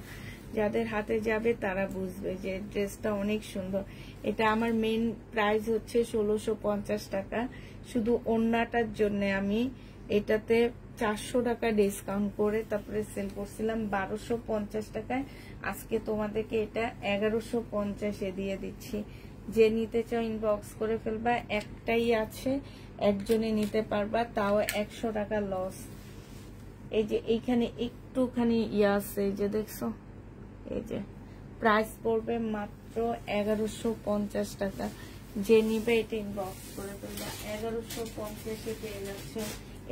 যাদের হাতে যাবে তারা বুঝবে যে ড্রেসটা অনেক সুন্দর। এটা আমার মেইন প্রাইস হচ্ছে 1650 টাকা। শুধু ওড়নাটার জন্য আমি এটাতে 400 টাকা ডিসকাউন্ট করে তারপরে সেল করছিলাম 1250 টাকায়। আজকে তোমাদেরকে এটা 1150-এ দিয়ে দিচ্ছি। যে নিতে চাও ইনবক্স করে ফেলবা। একটাই আছে, একজনে নিতে পারবা, তাও 100 টাকা লস। এই যে এইখানে একটু একটুখানি ইয়া আছে, এই যে দেখছো, এই যে প্রাইস পড়বে মাত্র 1150 টাকা। যে নিবে এটা ইনবক্স করে দেবে, 1150 পেয়ে যাচ্ছ।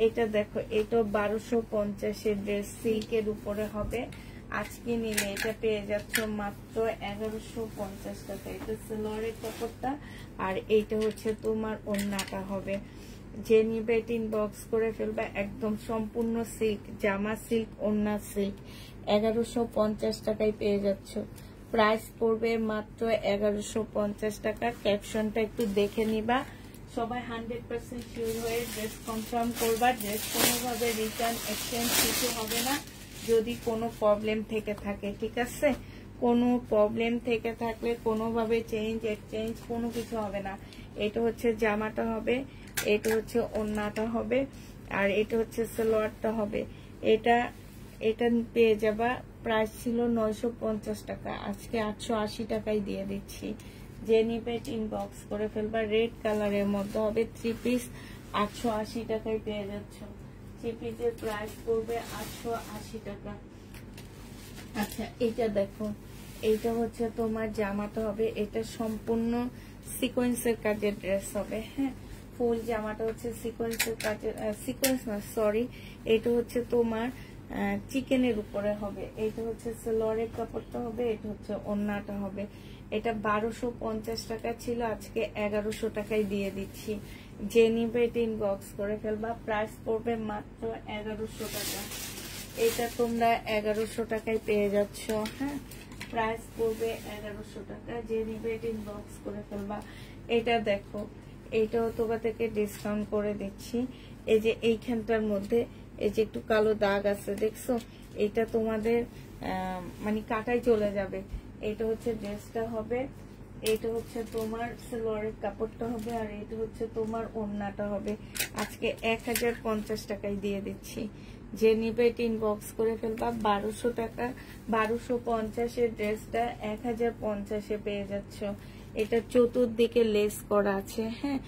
এটা দেখো, এটা 1250 ড্রেস, সিল্কের উপরে হবে। আজকে নিলে এটা পেয়ে যাচ্ছ মাত্র 1150 টাকা। এটা সালোয়ারের কাপড়টা, আর এইটা হচ্ছে তোমার ওড়নাটা হবে। যে নিবে এটা ইনবক্স করে ফেলবে। একদম সম্পূর্ণ সিল্ক, জামা সিল্ক, ওড়না সিল্ক, 1150 টাকায় পেয়ে যাচ্ছ। প্রাইস পড়বে মাত্র 1150 টাকা। ক্যাপশনটা একটু দেখে নিবা। সবাই 100% শিওর হয়ে ড্রেস কনফার্ম করবা। ড্রেস কোনোভাবে রিটার্ন এক্সচেঞ্জ কিছু হবে না যদি কোনো প্রবলেম থেকে থাকে, ঠিক আছে? কোনো প্রবলেম থেকে থাকলে কোনোভাবে চেঞ্জ এক্সচেঞ্জ কোনো কিছু হবে না। এটা হচ্ছে জামাটা হবে, এটা হচ্ছে ওড়নাটা হবে, আর এটা হচ্ছে সালোয়ারটা হবে। এটা পেয়ে যাবা। প্রাইস ছিল 950 টাকা, আজকে 880 টাকায় দিয়ে দিচ্ছি। যে নিবে ইনবক্স করে ফেলবা। রেড কালারের মধ্যে হবে, 3 পিস, 880 টাকায় পেয়ে যাচ্ছ। 3 পিসের প্রাইস পড়বে 880 টাকা। আচ্ছা, এটা দেখো, এইটা হচ্ছে তোমার জামাটা হবে। এটা সম্পূর্ণ সিকোয়েন্সের কাজের ড্রেস হবে। হ্যাঁ, ফুল জামাটা হচ্ছে সিকোয়েন্সের কাজের, সিকোয়েন্স না সরি, এটা হচ্ছে তোমার চিকেনের উপরে হবে। এটা হচ্ছে সালোয়ারের কাপড়টা হবে, এটা হচ্ছে ওড়নাটা হবে। এটা 1250 টাকা ছিল, আজকে 1100 টাকায় দিয়ে দিচ্ছি। যে নিবে এটা ইনবক্স করে ফেলবা। প্রাইস পড়বে মাত্র 1100 টাকা। এটা তোমরা 1100 টাকায় পেয়ে যাচ্ছ। হ্যাঁ, প্রাইস পড়বে 1100 টাকা। যে নিবে এটা ইনবক্স করে ফেলবা। এটা দেখো, এইটাও তোমার থেকে ডিসকাউন্ট করে দিচ্ছি। এই যে এইখানটার মধ্যে এই যে একটু কালো দাগ আছে, দেখছো? এটা তোমাদের মানে কাটাই চলে যাবে। এটা হচ্ছে ড্রেসটা হবে, এটা হচ্ছে তোমার সালোয়ারের কাপড়টা হবে, আর এটা হচ্ছে তোমার ওড়নাটা হবে। আজকে 1050 টাকায় দিয়ে দিচ্ছি। যে নিবে এটা ইনবক্স করে ফেলবা। 1200 টাকা, 1250 ড্রেসটা 1050 পেয়ে যাচ্ছ। এটা চতুর্দিকে লেস করা আছে। হ্যাঁ,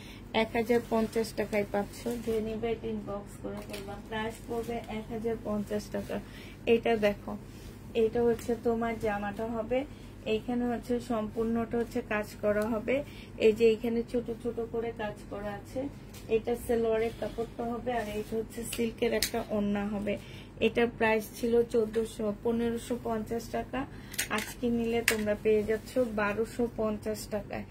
1050 টাকায় পাচ্ছ। যে নিবে এটা ইনবক্স করে ফেলবা। প্রাইস পড়বে 1050 টাকা। এটা দেখো, এটা হচ্ছে তোমার জামাটা হবে। এইখানে হচ্ছে সম্পূর্ণটা হচ্ছে কাজ করা হবে। এই যে এইখানে ছোট ছোট করে কাজ করা আছে। এটা সালোয়ারের কাপড়টা হবে, আর এইটা হচ্ছে সিল্কের একটা ওড়না হবে। এটার প্রাইস ছিল 1550 টাকা, আজকে নিলে তোমরা পেয়ে যাচ্ছ 1250 টাকায়।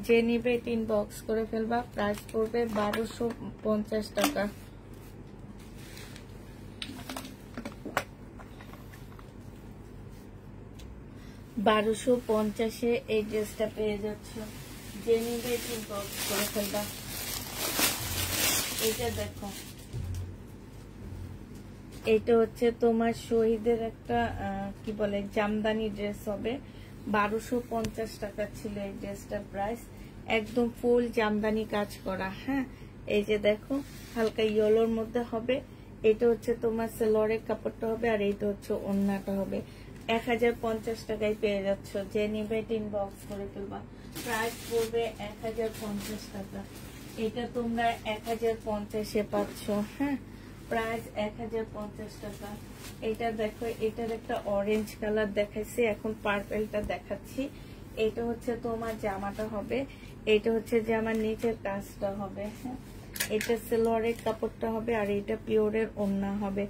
যে নিবে এটা ইনবক্স করে ফেলবা। প্রাইস পড়বে 1250 টাকা। $1250 এই ড্রেসটা পেয়ে যাচ্ছ। যে নিবে এটা ইনবক্স করে ফেলবা। এটা দেখো, এটা হচ্ছে তোমার শহীদের একটা কি বলে জামদানি ড্রেস হবে। 1250 টাকা ছিল এই ড্রেসটার প্রাইস। একদম ফুল জামদানি কাজ করা। হ্যাঁ, এই যে দেখো, হালকা ইয়েলোর মধ্যে হবে। এটা হচ্ছে তোমার সালোয়ারের কাপড়টা হবে, আর এইটা হচ্ছে ওড়নাটা হবে। 1050 টাকায় পেয়ে যাচ্ছ। যে নিবে এটা ইনবক্স করে ফেলবা। প্রাইস পড়বে 1050 টাকা। এটা তোমরা 1050 পাচ্ছ। হ্যাঁ, প্রাইস 1050 টাকা। এটা দেখো, এটার একটা অরেঞ্জ কালার দেখাইছি, এখন পার্পেলটা দেখাচ্ছি। এটা হচ্ছে তোমার জামাটা হবে, এটা হচ্ছে জামার নিচের কাজটা হবে। হ্যাঁ, এটা সালোয়ারের কাপড়টা হবে, আর এটা পিওরের ওড়না হবে।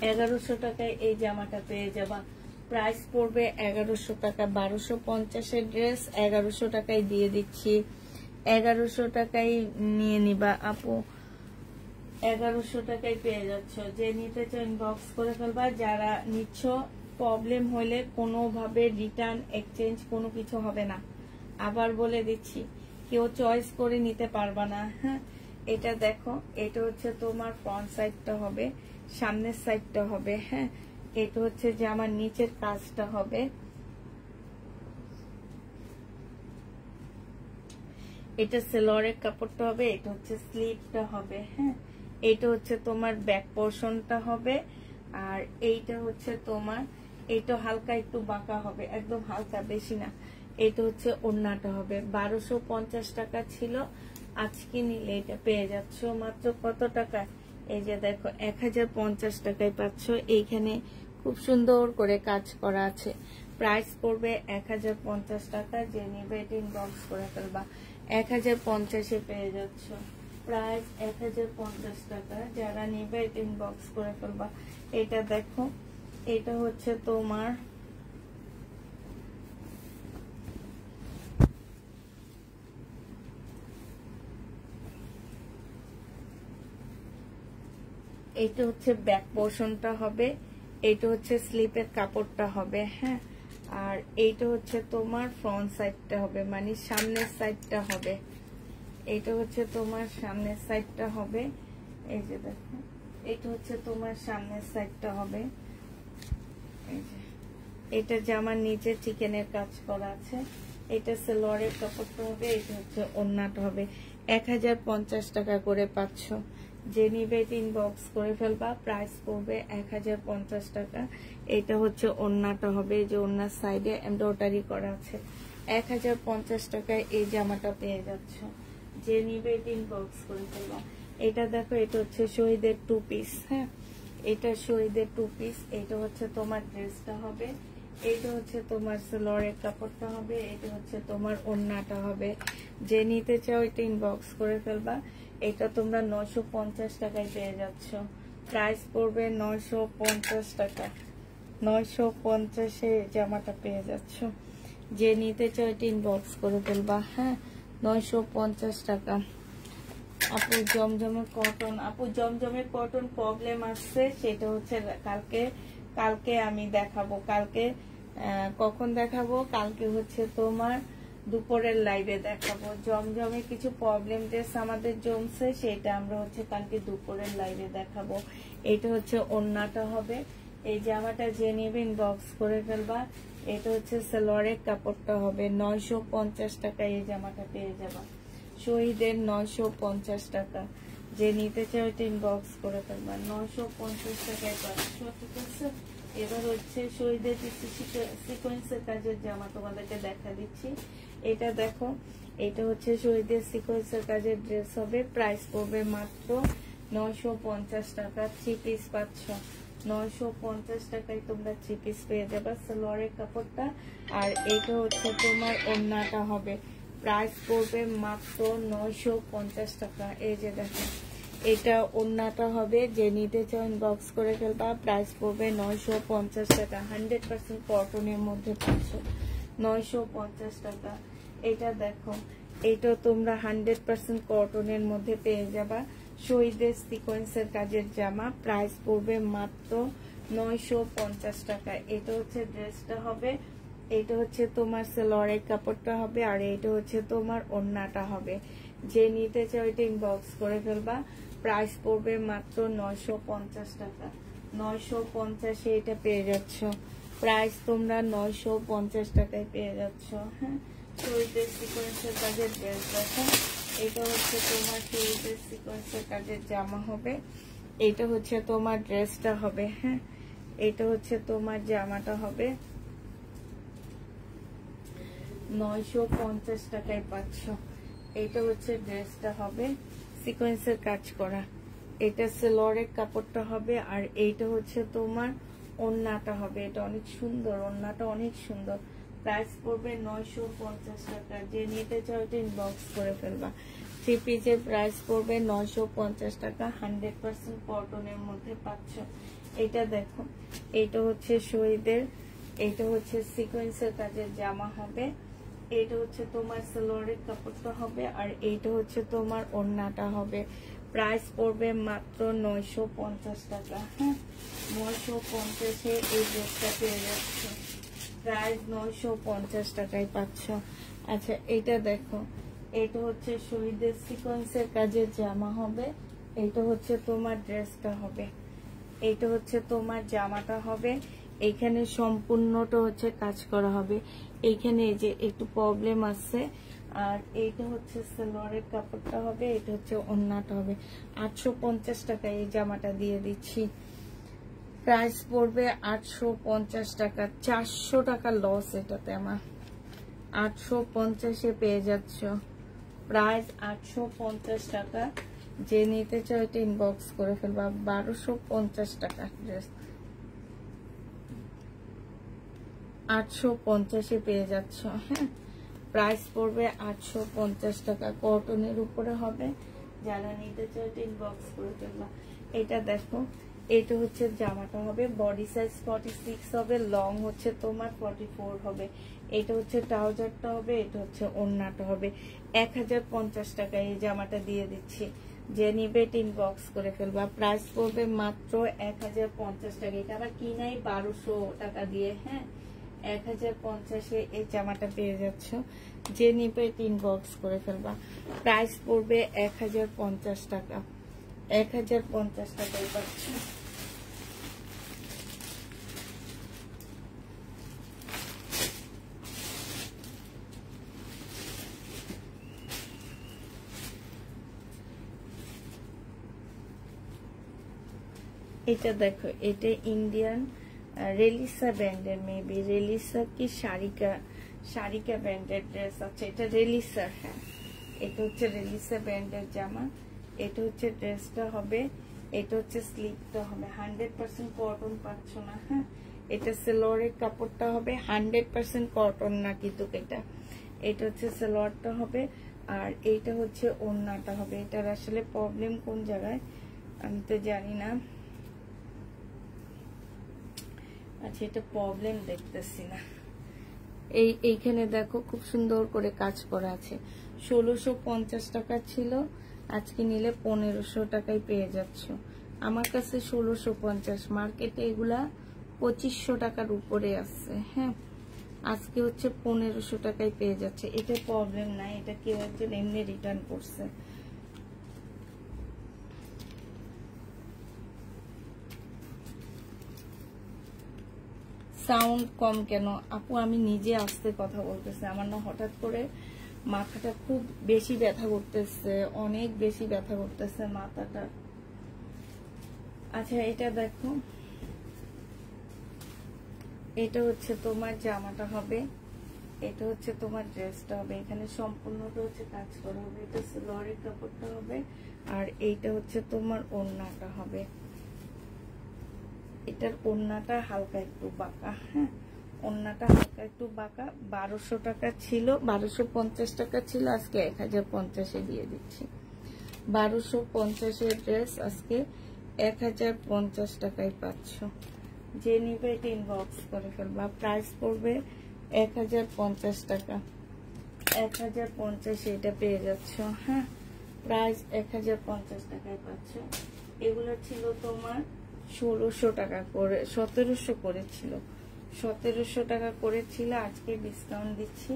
1100 টাকায় এই জামাটা পেয়ে যাবা। প্রাইস পড়বে 1100 টাকা। 1250 ড্রেস 1100 টাকায় দিয়ে দিচ্ছি। 1100 টাকায় নিয়ে নিবা আপু। 1100 টাকায় পেয়ে যাচ্ছ। যে নিতে চাও ইনবক্স করে ফেলবা। যারা নিচ্ছ, প্রবলেম হলে কোনোভাবে রিটার্ন এক্সচেঞ্জ কোনো কিছু হবে না। আবার বলে দিচ্ছি, কেউ চয়েস করে নিতে পারবা না। হ্যাঁ, এটা দেখো, এটা হচ্ছে তোমার ফ্রন্ট সাইডটা হবে, সামনের সাইডটা হবে। হ্যাঁ, এটা হচ্ছে যে আমার নিচের কাজটা হবে। এটা সালোয়ারের কাপড়টা হবে, এটা হচ্ছে স্লিভটা হবে। হ্যাঁ, এটা হচ্ছে তোমার ব্যাক পোর্শনটা হবে, আর এইটা হচ্ছে তোমার, এইটা হালকা একটু বাঁকা হবে, একদম হালকা, বেশি না। এটা হচ্ছে ওড়নাটা হবে। 1250 টাকা ছিল, আজকে নিলে এটা পেয়ে যাচ্ছ মাত্র কত টাকা? এই যে দেখো, 1050 টাকায় পাচ্ছ। এইখানে খুব সুন্দর করে কাজ করা আছে। প্রাইস পড়বে 1050 টাকা। যে নিবে এটা ইনবক্স করে ফেলবা। 1050-এ পেয়ে যাচ্ছ। প্রাইস 1050 টাকা। যারা নিবে এটা ইনবক্স করে ফেলবা। এটা দেখো, এটা হচ্ছে তোমার এটা হচ্ছে ব্যাক পোর্শনটা হবে, এটা হচ্ছে স্লিপের কাপড়টা হবে, হ্যাঁ। আর এইটা হচ্ছে তোমার ফ্রন্ট সাইডটা হবে, মানে সামনের সাইডটা হবে। এটা হচ্ছে তোমার সামনের সাইডটা হবে। এই যে দেখো, এটা হচ্ছে তোমার সামনের সাইডটা হবে। এই যে এটা জামার নিচে চিকেনের কাজ করা আছে। এটা সালোয়ারের কাপড়টা হবে, এটা হচ্ছে ওড়নাটা হবে। 1050 টাকা করে পাচ্ছ। যে নিবে ইনবক্স করে ফেলবা। প্রাইস পড়বে 1050 টাকা। এটা হচ্ছে ওড়নাটা হবে, যে ওড়নার সাইডে এমব্রয়ডারি করা আছে। 1050 টাকায় এই জামাটা পেয়ে যাচ্ছ। যে নিবে ইনবক্স করে ফেলবা। এটা দেখো, এটা হচ্ছে শহীদের 2 পিস, হ্যাঁ। এটা শহীদের 2 পিস। এটা হচ্ছে তোমার ড্রেসটা হবে, এটা হচ্ছে তোমার সালোয়ারের কাপড়টা হবে, এটা হচ্ছে তোমার ওড়নাটা হবে। যে নিতে চাও এটা ইনবক্স করে ফেলবা। এটা তোমরা 950 টাকায় পেয়ে যাচ্ছ। প্রাইস পড়বে 950 টাকা। 950-এ জামাটা পেয়ে যাচ্ছ। যে নিতে চাও এটা ইনবক্স করে ফেলবা, হ্যাঁ। 950 টাকা। আপু জমজমের কটন প্রবলেম আসছে, সেটা হচ্ছে কালকে আমি দেখাবো। কালকে কখন দেখাবো? কালকে হচ্ছে তোমার দুপুরের লাইভে দেখাবো। জমজমে কিছু প্রবলেম ড্রেস আমাদের জমছে, সেটা আমরা হচ্ছে কালকে দুপুরের লাইভে দেখাবো। এটা হচ্ছে ওড়নাটা হবে। এই জামাটা যে নেবে ইনবক্স করে ফেলবা। এটা হচ্ছে সালোয়ারের কাপড়টা হবে। 950 টাকা এই জামাটা পেয়ে যাবা। শহীদের 950 টাকা। যে নিতে চাও এটা ইনবক্স করে ফেলবা। 950 টাকায় পাচ্ছ, ঠিক আছে। এবার হচ্ছে শহীদের কিছু সিকোয়েন্সের কাজের জামা তোমাদেরকে দেখা দিচ্ছি। এটা দেখো, এটা হচ্ছে শহীদের সিকোয়েন্সের কাজের ড্রেস হবে। প্রাইস পড়বে মাত্র 950 টাকা। 3 পিস পাচ্ছ। 950 টাকায় তোমরা 3 পিস পেয়ে যাবে। সালোয়ারের কাপড়টা আর এইটা হচ্ছে তোমার ওড়নাটা হবে। প্রাইস পড়বে মাত্র 950 টাকা। এই যে দেখো, এটা ওড়নাটা হবে। যে নিতে চাও ইনবক্স করে ফেলবা। প্রাইস পড়বে 950 টাকা। 100% কটনের মধ্যে পাচ্ছ। 950 টাকা। এটা দেখো, এটা তোমরা 100% কটনের মধ্যে পেয়ে যাবা। শহীদের সিকোয়েন্সের কাজের জামা। প্রাইস পড়বে মাত্র 950 টাকা। এটা হচ্ছে ড্রেসটা হবে, এটা হচ্ছে তোমার সালোয়ারের কাপড়টা হবে, আর এটা হচ্ছে তোমার ওড়নাটা হবে। যে নিতে চাও এটা ইনবক্স করে ফেলবা। প্রাইস পড়বে মাত্র 950 টাকা। 950-এ এটা পেয়ে যাচ্ছ। প্রাইস তোমরা 950 টাকায় পেয়ে যাচ্ছ, হ্যাঁ। শহীদের সিকোয়েন্সের কাজের ড্রেস দেখো। এটা হচ্ছে তোমার শহীদের সিকোয়েন্সের কাজের জামা হবে। এটা হচ্ছে তোমার ড্রেসটা হবে, হ্যাঁ। এটা হচ্ছে তোমার জামাটা হবে। 950 টাকায় পাচ্ছ। এটা হচ্ছে ড্রেসটা হবে, সিকোয়েন্সের কাজ করা। এটা সালোয়ারের কাপড়টা হবে, আর এইটা হচ্ছে তোমার ওড়নাটা হবে। এটা অনেক সুন্দর, ওড়নাটা অনেক সুন্দর। প্রাইস পড়বে 950 টাকা। যে নিতে চাও এটা ইনবক্স করে ফেলবা। 3 পিসের প্রাইস পড়বে 950 টাকা। 100% কটনের মধ্যে পাচ্ছ। এটা দেখো, এটা হচ্ছে শহীদের, এটা হচ্ছে সিকোয়েন্সের কাজের জামা হবে। এটা হচ্ছে তোমার সালোয়ারের কাপড়টা হবে, আর এইটা হচ্ছে তোমার ওড়নাটা হবে। প্রাইস পড়বে মাত্র 950 টাকা, হ্যাঁ। 950-এ এই ড্রেসটা পেয়ে যাচ্ছে। প্রাইস 950 টাকায় পাচ্ছ। আচ্ছা, এটা দেখো, এটা হচ্ছে শহীদের সিকোয়েন্সের কাজের জামা হবে। এটা হচ্ছে তোমার ড্রেসটা হবে। এটা হচ্ছে তোমার জামাটা হবে। এখানে সম্পূর্ণটা হচ্ছে কাজ করা হবে। এইখানে এই যে একটু প্রবলেম আছে। আর এইটা হচ্ছে সালোয়ারের কাপড়টা হবে, এটা হচ্ছে ওড়নাটা হবে। 850 টাকায় এই জামাটা দিয়ে দিচ্ছি। প্রাইস পড়বে 850 টাকা। 400 টাকা লস এটাতে আমার। 850-এ পেয়ে যাচ্ছ। প্রাইস 850 টাকা। যে নিতে চাও এটা ইনবক্স করে ফেলবা। 1250 টাকা ড্রেস। 850-এ পেয়ে যাচ্ছ। হ্যাঁ, প্রাইস পড়বে 850 টাকা, কটনের উপরে হবে। যারা নিতে চাও ইনবক্স করে ফেলবা। এটা দেখো, এটা হচ্ছে জামাটা হবে, বডি সাইজ 46 হবে, লং হচ্ছে তোমার 44 হবে। এটা হচ্ছে ট্রাউজারটা হবে, এটা হচ্ছে ওড়নাটা হবে। 1050 টাকা এই জামাটা দিয়ে দিচ্ছি। যে নিবে ইনবক্স করে ফেলবা। প্রাইস পড়বে মাত্র 1050 টাকা। এটা আবার কিনাই 1200 টাকা দিয়ে। হ্যাঁ, 1050-এ এই জামাটা পেয়ে যাচ্ছ। যে নিবে ইনবক্স করে ফেলবা। প্রাইস পড়বে 1050 টাকা। 1050 টাকায় পাচ্ছ। এটা দেখো, এটা ইন্ডিয়ান রেলিসা ব্র্যান্ডের, মেবি রেলিসা কি শারিকা ব্র্যান্ডের ড্রেস আছে। এটা রেলিসা। হ্যাঁ, এটা হচ্ছে রেলিসা ব্র্যান্ডের জামা। এটা হচ্ছে ড্রেসটা হবে, এটা হচ্ছে স্লিপটা হবে। 100% কটন পাচ্ছ না। হ্যাঁ, এটা সেলোয়ারের কাপড়টা হবে, 100% কটন না কিন্তু এটা। এটা হচ্ছে সেলোয়ারটা হবে, আর এইটা হচ্ছে ওড়নাটা হবে। এটার আসলে প্রবলেম কোন জায়গায় আমি তো জানি না। আচ্ছা, এটা প্রবলেম দেখতেছি না। এইখানে দেখো খুব সুন্দর করে কাজ করা আছে। 1650 টাকা ছিল, আজকে নিলে 1500 টাকায় পেয়ে যাচ্ছ। আমার কাছে 1650, মার্কেটে এগুলা 2500 টাকার উপরে আছে। হ্যাঁ, আজকে হচ্ছে 1500 টাকায় পেয়ে যাচ্ছে। এটা প্রবলেম নাই, এটা কেউ একজন এমনি রিটার্ন করছে। সাউন্ড কম কেন আপু? আমি নিজে আস্তে কথা বলতেছি, আমার না হঠাৎ করে মাথাটা খুব বেশি ব্যথা করতেছে, অনেক বেশি ব্যথা করতেছে মাথাটা। আচ্ছা, এটা দেখো, এটা হচ্ছে তোমার জামাটা হবে, এটা হচ্ছে তোমার ড্রেসটা হবে। এখানে সম্পূর্ণটা হচ্ছে কাজ করা হবে। এটা সেলোয়ারের কাপড়টা হবে, আর এইটা হচ্ছে তোমার ওড়নাটা হবে। এটার ওড়নাটা হালকা একটু বাঁকা। হ্যাঁ, ওড়নাটা হালকা একটু বাঁকা। 1200 টাকা ছিল, 1250 টাকা ছিল, আজকে 1050-এ দিয়ে দিচ্ছি। 1250-এর ড্রেস আজকে 1050 টাকায় পাচ্ছ। যে নিবে এটা ইনবক্স করে ফেলবা। প্রাইস পড়বে 1050 টাকা। 1050 এটা পেয়ে যাচ্ছ। হ্যাঁ, প্রাইস 1050 টাকায় পাচ্ছ। এগুলো ছিল তোমার 1600 টাকা করে, 1700 করেছিল, 1700 টাকা করেছিল। আজকে ডিসকাউন্ট দিচ্ছি।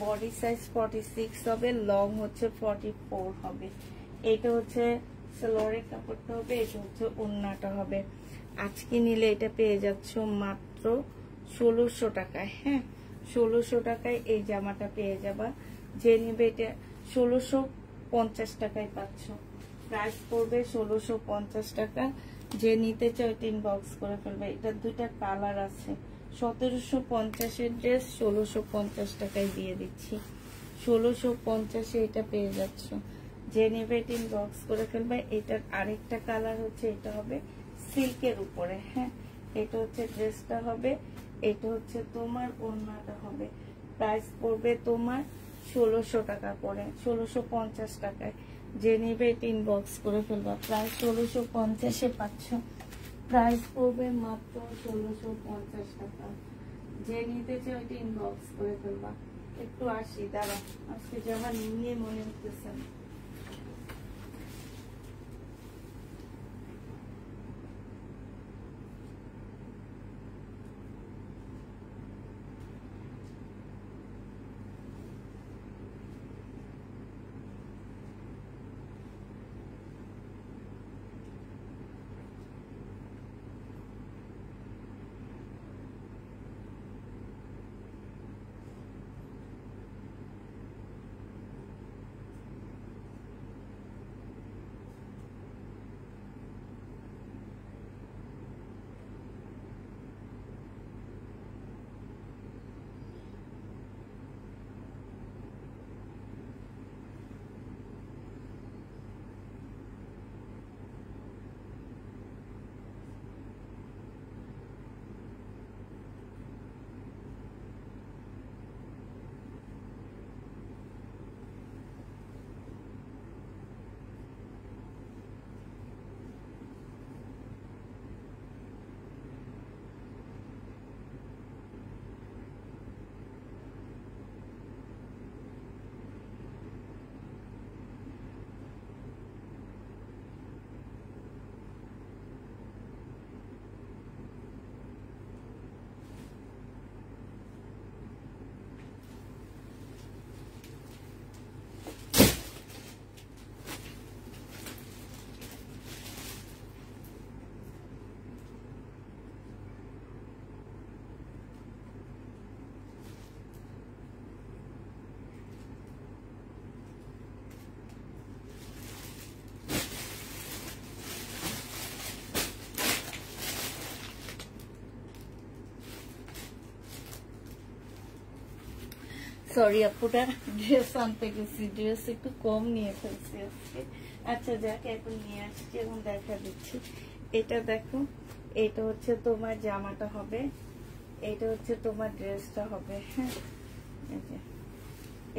বডি সাইজ 46 হবে, লং হচ্ছে 44 হবে। এটা হচ্ছে সালোয়ারের কাপড়টা হবে, এটা হচ্ছে ওড়নাটা হবে। আজকে নিলে এটা পেয়ে যাচ্ছ মাত্র 1600 টাকায়। হ্যাঁ, 1600 টাকায় এই জামাটা পেয়ে যাবা। যে নিবে এটা 1650 টাকায় পাচ্ছ। প্রাইস পড়বে 1650 টাকা। যে নিতে চাও ইনবক্স করে ফেলবে। এটা দুইটা কালার আছে। 1750-এর ড্রেস 1650 টাকায় দিয়ে দিচ্ছি। 1650-এ এটা পেয়ে যাচ্ছ। যে নেবে ইনবক্স করে ফেলবে। এটার আরেকটা কালার হচ্ছে, এটা হবে সিল্কের উপরে। হ্যাঁ, এটা হচ্ছে ড্রেসটা হবে, এটা হচ্ছে তোমার ওড়নাটা হবে। প্রাইস পড়বে তোমার 1600 টাকা করে, 1650 টাকায়। যে নিবে ইনবক্স করে ফেলবা। প্রাইস 1650-এ পাচ্ছ। প্রাইস পড়বে মাত্র 1650 টাকা। যে নিতে চাও ইনবক্স করে ফেলবা। একটু আসি, দাঁড়া, আজকে জামা নিয়ে মনে হতেছে না। সরি আপুটা ড্রেস আনতে গেছি, ড্রেস একটু কম নিয়ে ফেলছি আজকে। আচ্ছা যাক, এখন নিয়ে আসছি এবং দেখা দিচ্ছি। এটা দেখো, এটা হচ্ছে তোমার জামাটা হবে, এটা হচ্ছে তোমার ড্রেসটা হবে। হ্যাঁ,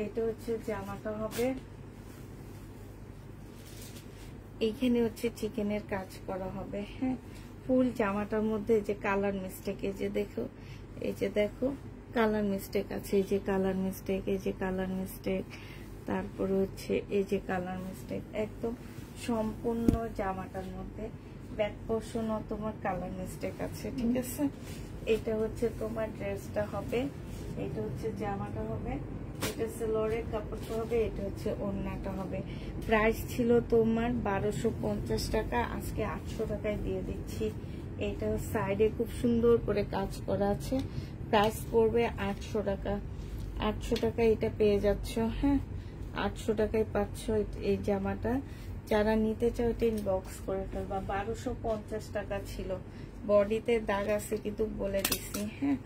এটা হচ্ছে জামাটা হবে। এইখানে হচ্ছে চিকেনের কাজ করা হবে। হ্যাঁ, ফুল জামাটার মধ্যে যে কালার মিস্টেক, এই যে দেখো, এই যে দেখো কালার মিস্টেক আছে, এই যে কালার মিস্টেক, এই যে কালার মিস্টেক, তারপরে হচ্ছে এই যে কালার মিস্টেক, একদম সম্পূর্ণ জামাটার মধ্যে ব্যাক পোর্শনও তোমার কালার মিস্টেক আছে। ঠিক আছে, এটা হচ্ছে তোমার ড্রেসটা হবে, এটা হচ্ছে জামাটা হবে, এটা সেলোয়ারের কাপড়টা হবে, এটা হচ্ছে ওড়নাটা হবে। প্রাইস ছিল তোমার 1250 টাকা, আজকে 800 টাকায় দিয়ে দিচ্ছি। এটা সাইডে খুব সুন্দর করে কাজ করা আছে, প্রাইস পড়বে 800 টাকা। 800 টাকায় এটা পেয়ে যাচ্ছ। হ্যাঁ, 800 টাকায় পাচ্ছ এই জামাটা। যারা নিতে চাও এটা ইনবক্স করে ফেলবা। 1250 টাকা ছিল, বডিতে দাগ আছে কিন্তু বলে দিচ্ছি। হ্যাঁ,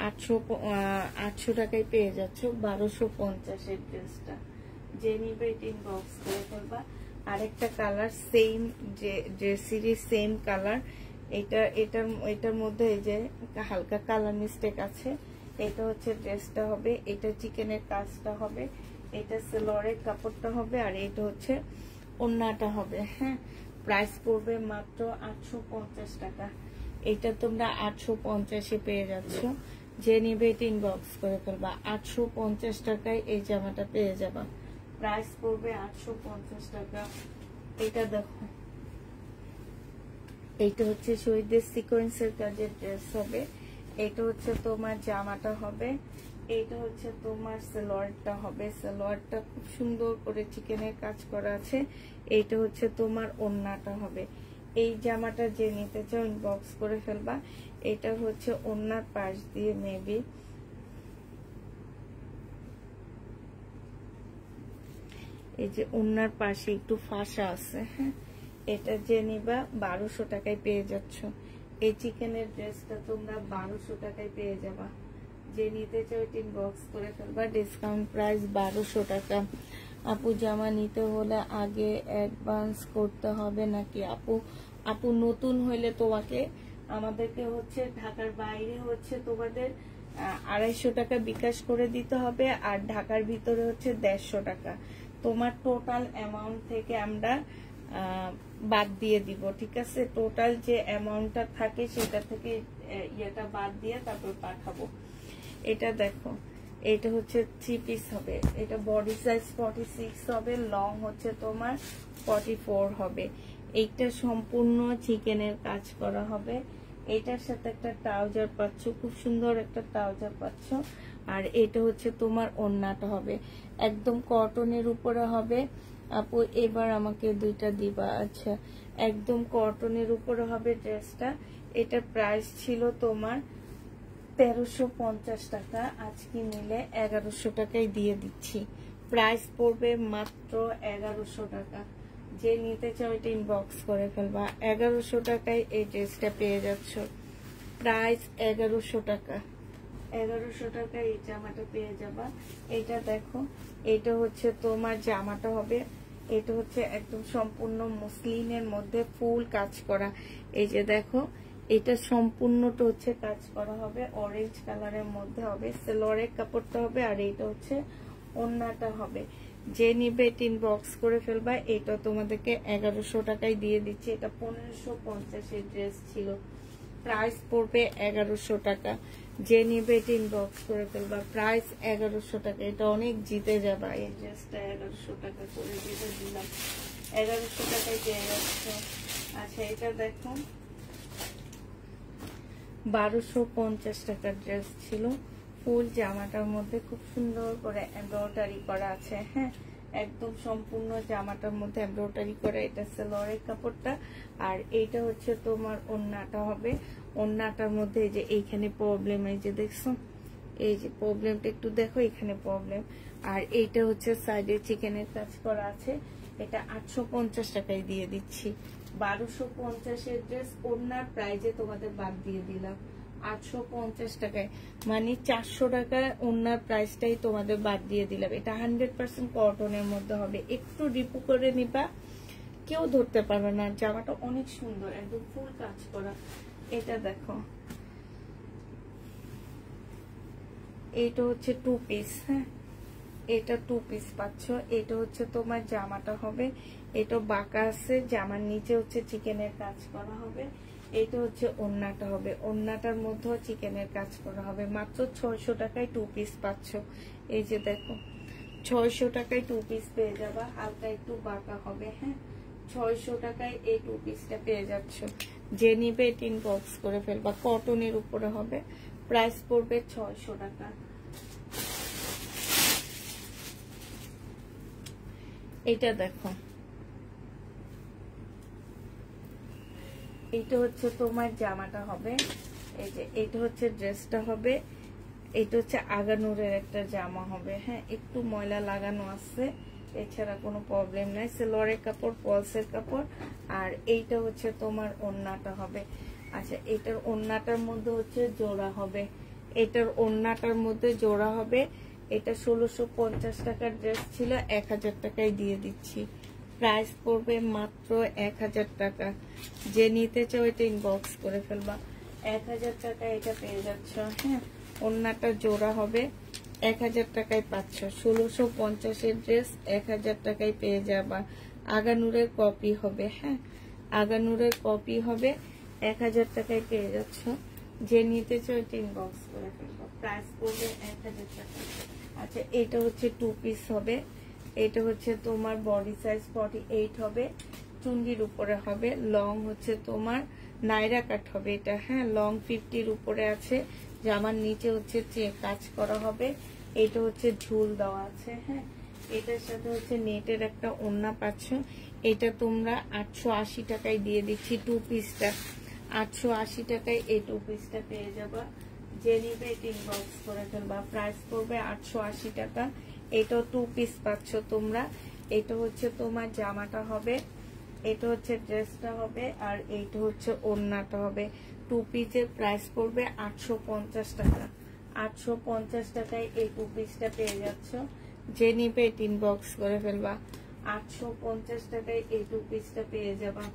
800 টাকায় পেয়ে যাচ্ছ 1250 ড্রেসটা। যে নিবে এটা ইনবক্স করে ফেলবা। আরেকটা কালার সেম, যে ড্রেসেরই সেম কালার, এটার মধ্যে এই যে হালকা কালার মিস্টেক আছে। এটা হচ্ছে ড্রেসটা হবে, এটা চিকেনের কাজটা হবে, এটা সেলোয়ারের কাপড়টা হবে, আর এটা হচ্ছে ওড়নাটা হবে। হ্যাঁ, প্রাইস পড়বে মাত্র 850 টাকা। এটা তোমরা 850-এ পেয়ে যাচ্ছ। যে নিবে এটা ইনবক্স করে ফেলবা। 850 টাকায় এই জামাটা পেয়ে যাবা, প্রাইস পড়বে 850 টাকা। এটা দেখো, এইটা হচ্ছে শহীদের সিকোয়েন্সের কাজের ড্রেস হবে, এটা হচ্ছে তোমার জামাটা হবে, এইটা হচ্ছে তোমার সালোয়ারটা হবে। সালোয়ারটা খুব সুন্দর করে চিকেনের কাজ করা আছে। এইটা হচ্ছে তোমার ওড়নাটা হবে। এই জামাটা যে নিতে চাও ইনবক্স করে ফেলবা। এটা হচ্ছে ওড়নার পাশ দিয়ে মেবি এই যে ওড়নার পাশে একটু ফাঁসা আছে। হ্যাঁ, এটা যে নিবা 1200 টাকায় পেয়ে যাচ্ছ। এই চিকেনের ড্রেসটা তোমরা 1200 টাকায় পেয়ে যাবা। যে নিতে চাও এটা ইনবক্স করে ফেলবা। ডিসকাউন্ট প্রাইস 1200 টাকা। আপু জামা নিতে হলে আগে অ্যাডভান্স করতে হবে নাকি? আপু নতুন হইলে তোমাকে আমাদেরকে হচ্ছে ঢাকার বাইরে হচ্ছে তোমাদের 250 টাকা বিকাশ করে দিতে হবে, আর ঢাকার ভিতরে হচ্ছে 150 টাকা। তোমার টোটাল অ্যামাউন্ট থেকে আমরা বাদ দিয়ে দিব। ঠিক আছে, টোটাল যে অ্যামাউন্টটা থাকে সেটা থেকে ইয়েটা বাদ দিয়ে তারপর পাঠাবো। এটা দেখো, এটা হচ্ছে 3 পিস হবে, এটা বডি সাইজ 46 হবে, লং হচ্ছে তোমার 44 হবে। এইটা সম্পূর্ণ চিকেনের কাজ করা হবে। এটার সাথে একটা ট্রাউজার পাচ্ছ, খুব সুন্দর একটা ট্রাউজার পাচ্ছ। আর এটা হচ্ছে তোমার ওড়নাটা হবে, একদম কটনের উপরে হবে। আপু এবার আমাকে দুইটা দিবা। আচ্ছা, একদম কটনের উপরে হবে ড্রেসটা। এটার প্রাইস ছিল তোমার 1350 টাকা, আজকে নিলে 1100 টাকায় দিয়ে দিচ্ছি। প্রাইস পড়বে মাত্র 1100 টাকা। যে নিতে চাও এটা ইনবক্স করে ফেলবা। 1100 টাকায় এই ড্রেসটা পেয়ে যাচ্ছ। প্রাইস 1100 টাকা। 1100 টাকায় এই জামাটা পেয়ে যাবা। এটা দেখো, এটা হচ্ছে তোমার জামাটা হবে, এটা হচ্ছে একদম সম্পূর্ণ মসলিনের মধ্যে ফুল কাজ করা। এই যে দেখো, এটা সম্পূর্ণটা হচ্ছে কাজ করা হবে, অরেঞ্জ কালারের মধ্যে হবে। সালোয়ারের কাপড়টা হবে, আর এটা হচ্ছে ওড়নাটা হবে। যে নিবে এটা ইনবক্স করে ফেলবা। এটা তোমাদেরকে 1100 টাকায় দিয়ে দিচ্ছি। এটা 1550 এর ড্রেস ছিল, প্রাইস পড়বে 1100 টাকা। যে নিবে এটা ইনবক্স করে ফেলবা। প্রাইস 1100 টাকা। এটা অনেক জিতে যাবা। এই ড্রেসটা 1100 টাকা করে যেটা দিলাম, 1100 টাকায় পেয়ে যাচ্ছে। আচ্ছা, এটা দেখো, 1250 টাকার ড্রেস ছিল। ফুল জামাটার মধ্যে খুব সুন্দর করে এমব্রয়ডারি করা আছে। হ্যাঁ, একদম সম্পূর্ণ জামাটার মধ্যে এমব্রয়ডারি করা। এটা সালোয়ারের কাপড়টা, আর এইটা হচ্ছে তোমার ওড়নাটা হবে। ওড়নাটার মধ্যে এই যে এইখানে প্রবলেম, এই যে দেখছো, এই যে প্রবলেমটা একটু দেখো, এখানে প্রবলেম। আর এইটা হচ্ছে সাইডে চিকেনের কাজ করা আছে। এটা 850 টাকায় দিয়ে দিচ্ছি। 1250 এর ড্রেস ওড়নার প্রাইজে তোমাদের বাদ দিয়ে দিলাম। 850 টাকায়, মানে 400 টাকা ওনার প্রাইসটাই তোমাদের বাদ দিয়ে দিলাম। এটা 100% কটনের মধ্যে হবে, একটু রিপু করে নিবা, কেউ ধরতে পারবে না। জামাটা অনেক সুন্দর, একদম ফুল কাজ করা। এটা দেখো, এইটা হচ্ছে 2 পিস। হ্যাঁ, এটা 2 পিস পাচ্ছ। এটা হচ্ছে তোমার জামাটা হবে, এটা বাঁকা আছে, জামার নিচে হচ্ছে চিকেনের কাজ করা হবে। এটা হচ্ছে ওড়নাটা হবে, ওড়নাটার মধ্যেও চিকেনের কাজ করা হবে। মাত্র 600 টাকায় 2 পিস পাচ্ছ। এই যে দেখো, 600 টাকায় 2 পিস পেয়ে যাবা, হালকা একটু বাঁকা হবে। হ্যাঁ, 600 টাকায় এই 2 পিসটা পেয়ে যাচ্ছ। যে নিবে টিন বক্স করে ফেলবা, কটনের উপরে হবে, প্রাইস পড়বে 600 টাকা। এটা দেখো, এটা হচ্ছে তোমার জামাটা হবে, এই যে এটা হচ্ছে ড্রেসটা হবে। এটা হচ্ছে আগানুরের একটা জামা হবে। হ্যাঁ, একটু ময়লা লাগানো আছে, এছাড়া কোনো প্রবলেম নাই। সেলোয়ারের কাপড়, পলসের কাপড়। আর এইটা হচ্ছে তোমার ওড়নাটা হবে। আচ্ছা, এটার ওড়নাটার মধ্যে হচ্ছে জোড়া হবে, এটার ওড়নাটার মধ্যে জোড়া হবে। এটা 1650 টাকার ড্রেস ছিল, 1000 টাকায় দিয়ে দিচ্ছি। প্রাইস পড়বে মাত্র 1000 টাকা। যে নিতে চাও এটা ইনবক্স করে ফেলবা, 1000 টাকা এটা পেয়ে যাচ্ছ। হ্যাঁ, ওড়নাটা জোড়া হবে, 1000 টাকায় পাচ্ছ। 1650-এর ড্রেস 1000 টাকায় পেয়ে যাবা। আগানুরের কপি হবে। হ্যাঁ, আগানুরের কপি হবে, 1000 টাকায় পেয়ে যাচ্ছ। যে নিতে চাও এটা ইনবক্স করে ফেলবা, প্রাইস পড়বে 1000 টাকা। আচ্ছা, এটা হচ্ছে 2 পিস হবে। এটা হচ্ছে তোমার বডি সাইজ 48 হবে, চুন্ডির উপরে হবে। লং হচ্ছে তোমার নাইরা কাট হবে এটা। হ্যাঁ, লং 50-র উপরে আছে, জামার নিচে হচ্ছে কাজ করা হবে। এটা হচ্ছে ঝুল দেওয়া আছে। হ্যাঁ, এটার সাথে হচ্ছে নেটের একটা ওড়না পাচ্ছ। এটা তোমরা 880 টাকায় দিয়ে দিচ্ছি। 2 পিসটা 880 টাকায় এই 2 পিসটা পেয়ে যাবা। যে নিবে ইনবক্স করে ফেলবা, প্রাইস পড়বে 880 টাকা। এটাও 2 পিস পাচ্ছ তোমরা। এটা হচ্ছে তোমার জামাটা হবে, এটা হচ্ছে ড্রেসটা হবে, আর এইটা হচ্ছে ওড়নাটা হবে। 2 পিসের প্রাইস পড়বে 850 টাকা। 850 টাকায় এই 2 পিসটা পেয়ে যাচ্ছ। যে নিবে ইনবক্স করে ফেলবা, 850 টাকায় এই 2 পিসটা পেয়ে যাবা।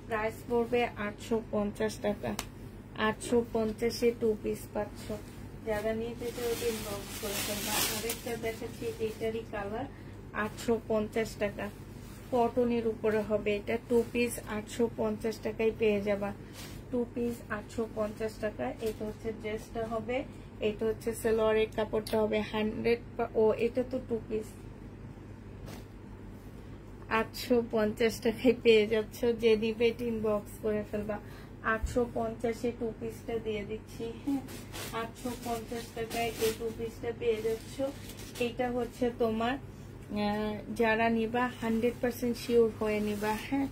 প্রাইস পড়বে 850 টাকা। 850-এ 2 পিস পাচ্ছ। যারা নিতে চাও ইনবক্স করে ফেলবা। আরেকটা দেখাচ্ছি, এটারই কালার, 850 টাকা, কটনের উপরে হবে। এটা 2 পিস 850 টাকায় পেয়ে যাবা। 2 পিস 850 টাকা। এটা হচ্ছে ড্রেসটা হবে, এটা হচ্ছে সালোয়ারের কাপড়টা হবে 100। ও এটা তো 2 পিস 850 টাকায় পেয়ে যাচ্ছ। যে নিবে ইনবক্স করে ফেলবা, 850-এ 2 পিসটা দিয়ে দিচ্ছি। হ্যাঁ, 850 টাকায় এই 2 পিসটা পেয়ে যাচ্ছ। এটা হচ্ছে তোমার যারা নিবা 100% শিওর হয়ে নিবা। হ্যাঁ,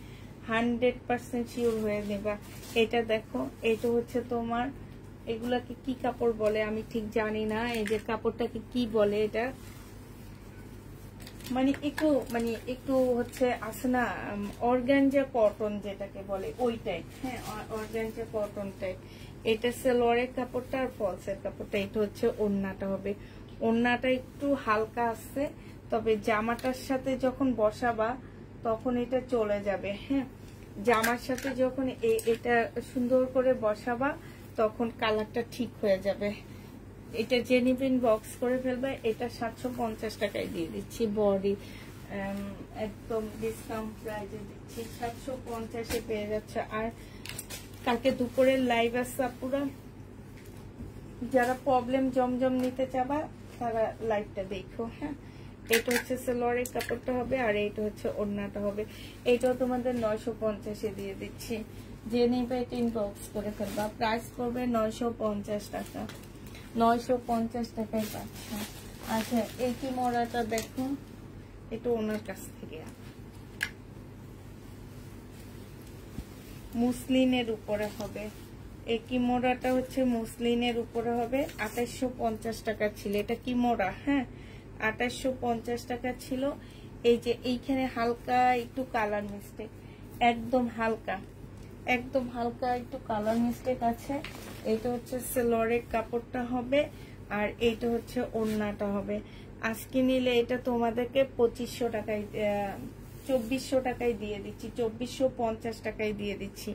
100% শিওর হয়ে নিবা। এটা দেখো, এটা হচ্ছে তোমার, এগুলাকে কি কাপড় বলে আমি ঠিক জানি না। এই যে কাপড়টাকে কি বলে, এটা মানে একটু হচ্ছে আছে না, অর্গানজা কটন যেটাকে বলে ওই টাইপ। হ্যাঁ, অর্গানজা কটন টাইপ। এটা সালোয়ারের কাপড়টা আর ফলসের কাপড়টা। এটা হচ্ছে ওড়নাটা হবে, ওড়নাটা একটু হালকা আছে, তবে জামাটার সাথে যখন বসাবা তখন এটা চলে যাবে। হ্যাঁ, জামার সাথে যখন এটা সুন্দর করে বসাবা তখন কালারটা ঠিক হয়ে যাবে। এটা যে নিবেন বক্স করে ফেলবে। এটা 750 টাকায় দিয়ে দিচ্ছি। বডি একদম ডিসকাউন্ট প্রাইসে দিচ্ছি, 750-এ পেয়ে যাচ্ছে। আর কালকে দুপুরের লাইভ আছে পুরো, যারা প্রবলেম জমজম নিতে চাবা তারা লাইভটা দেখো। হ্যাঁ, এটা হচ্ছে সালোয়ারের কাপড়টা হবে, আর এইটা হচ্ছে ওড়নাটা হবে। এটাও তোমাদের 950-এ দিয়ে দিচ্ছি। যে নিবে এটা ইনবক্স করে ফেলবা, প্রাইস করবে 950 টাকা। 950 টাকায় পাচ্ছ। আচ্ছা, এই কি মোড়াটা দেখো, এটা ওনার কাছ থেকে মুসলিনের উপরে হবে। এই কি মোড়াটা হচ্ছে মুসলিনের উপরে হবে। 2850 টাকা ছিল। এটা কি মোড়া? হ্যাঁ, 2850 টাকা ছিল। এই যে এইখানে হালকা একটু কালার মিস্টেক, একদম হালকা একদম হালকা একটু কালার মিস্টেক আছে। এটা হচ্ছে সেলোয়ারের কাপড়টা হবে, আর এইটা হচ্ছে ওড়নাটা হবে। আজকে নিলে এটা তোমাদেরকে 2500 টাকায় 2400 টাকায় দিয়ে দিচ্ছি, 2450 টাকায় দিয়ে দিচ্ছি।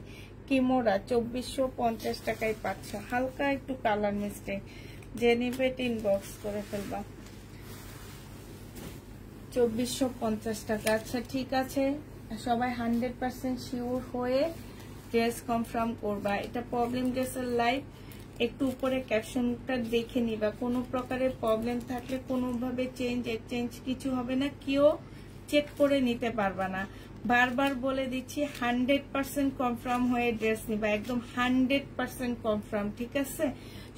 কিমোরা 2450 টাকায় পাচ্ছ। হালকা একটু কালার মিস্টেক, যে নিবে ইনবক্স করে ফেলবা। 2450 টাকা। আচ্ছা ঠিক আছে, সবাই 100% শিওর হয়ে ড্রেস কনফার্ম করবা। এটা প্রবলেম ড্রেসের লাইভ, একটু উপরে ক্যাপশনটা দেখে নিবা। কোনো প্রকারের প্রবলেম থাকলে কোনোভাবে চেঞ্জ কিছু হবে না, কেউ চেক করে নিতে পারবা না। বারবার বলে দিচ্ছি 100% কনফার্ম হয়ে ড্রেস নিবা, একদম 100% কনফার্ম। ঠিক আছে,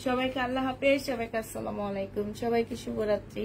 সবাইকে আল্লাহ হাফেজ, সবাইকে আসসালামু আলাইকুম, সবাইকে শুভরাত্রি।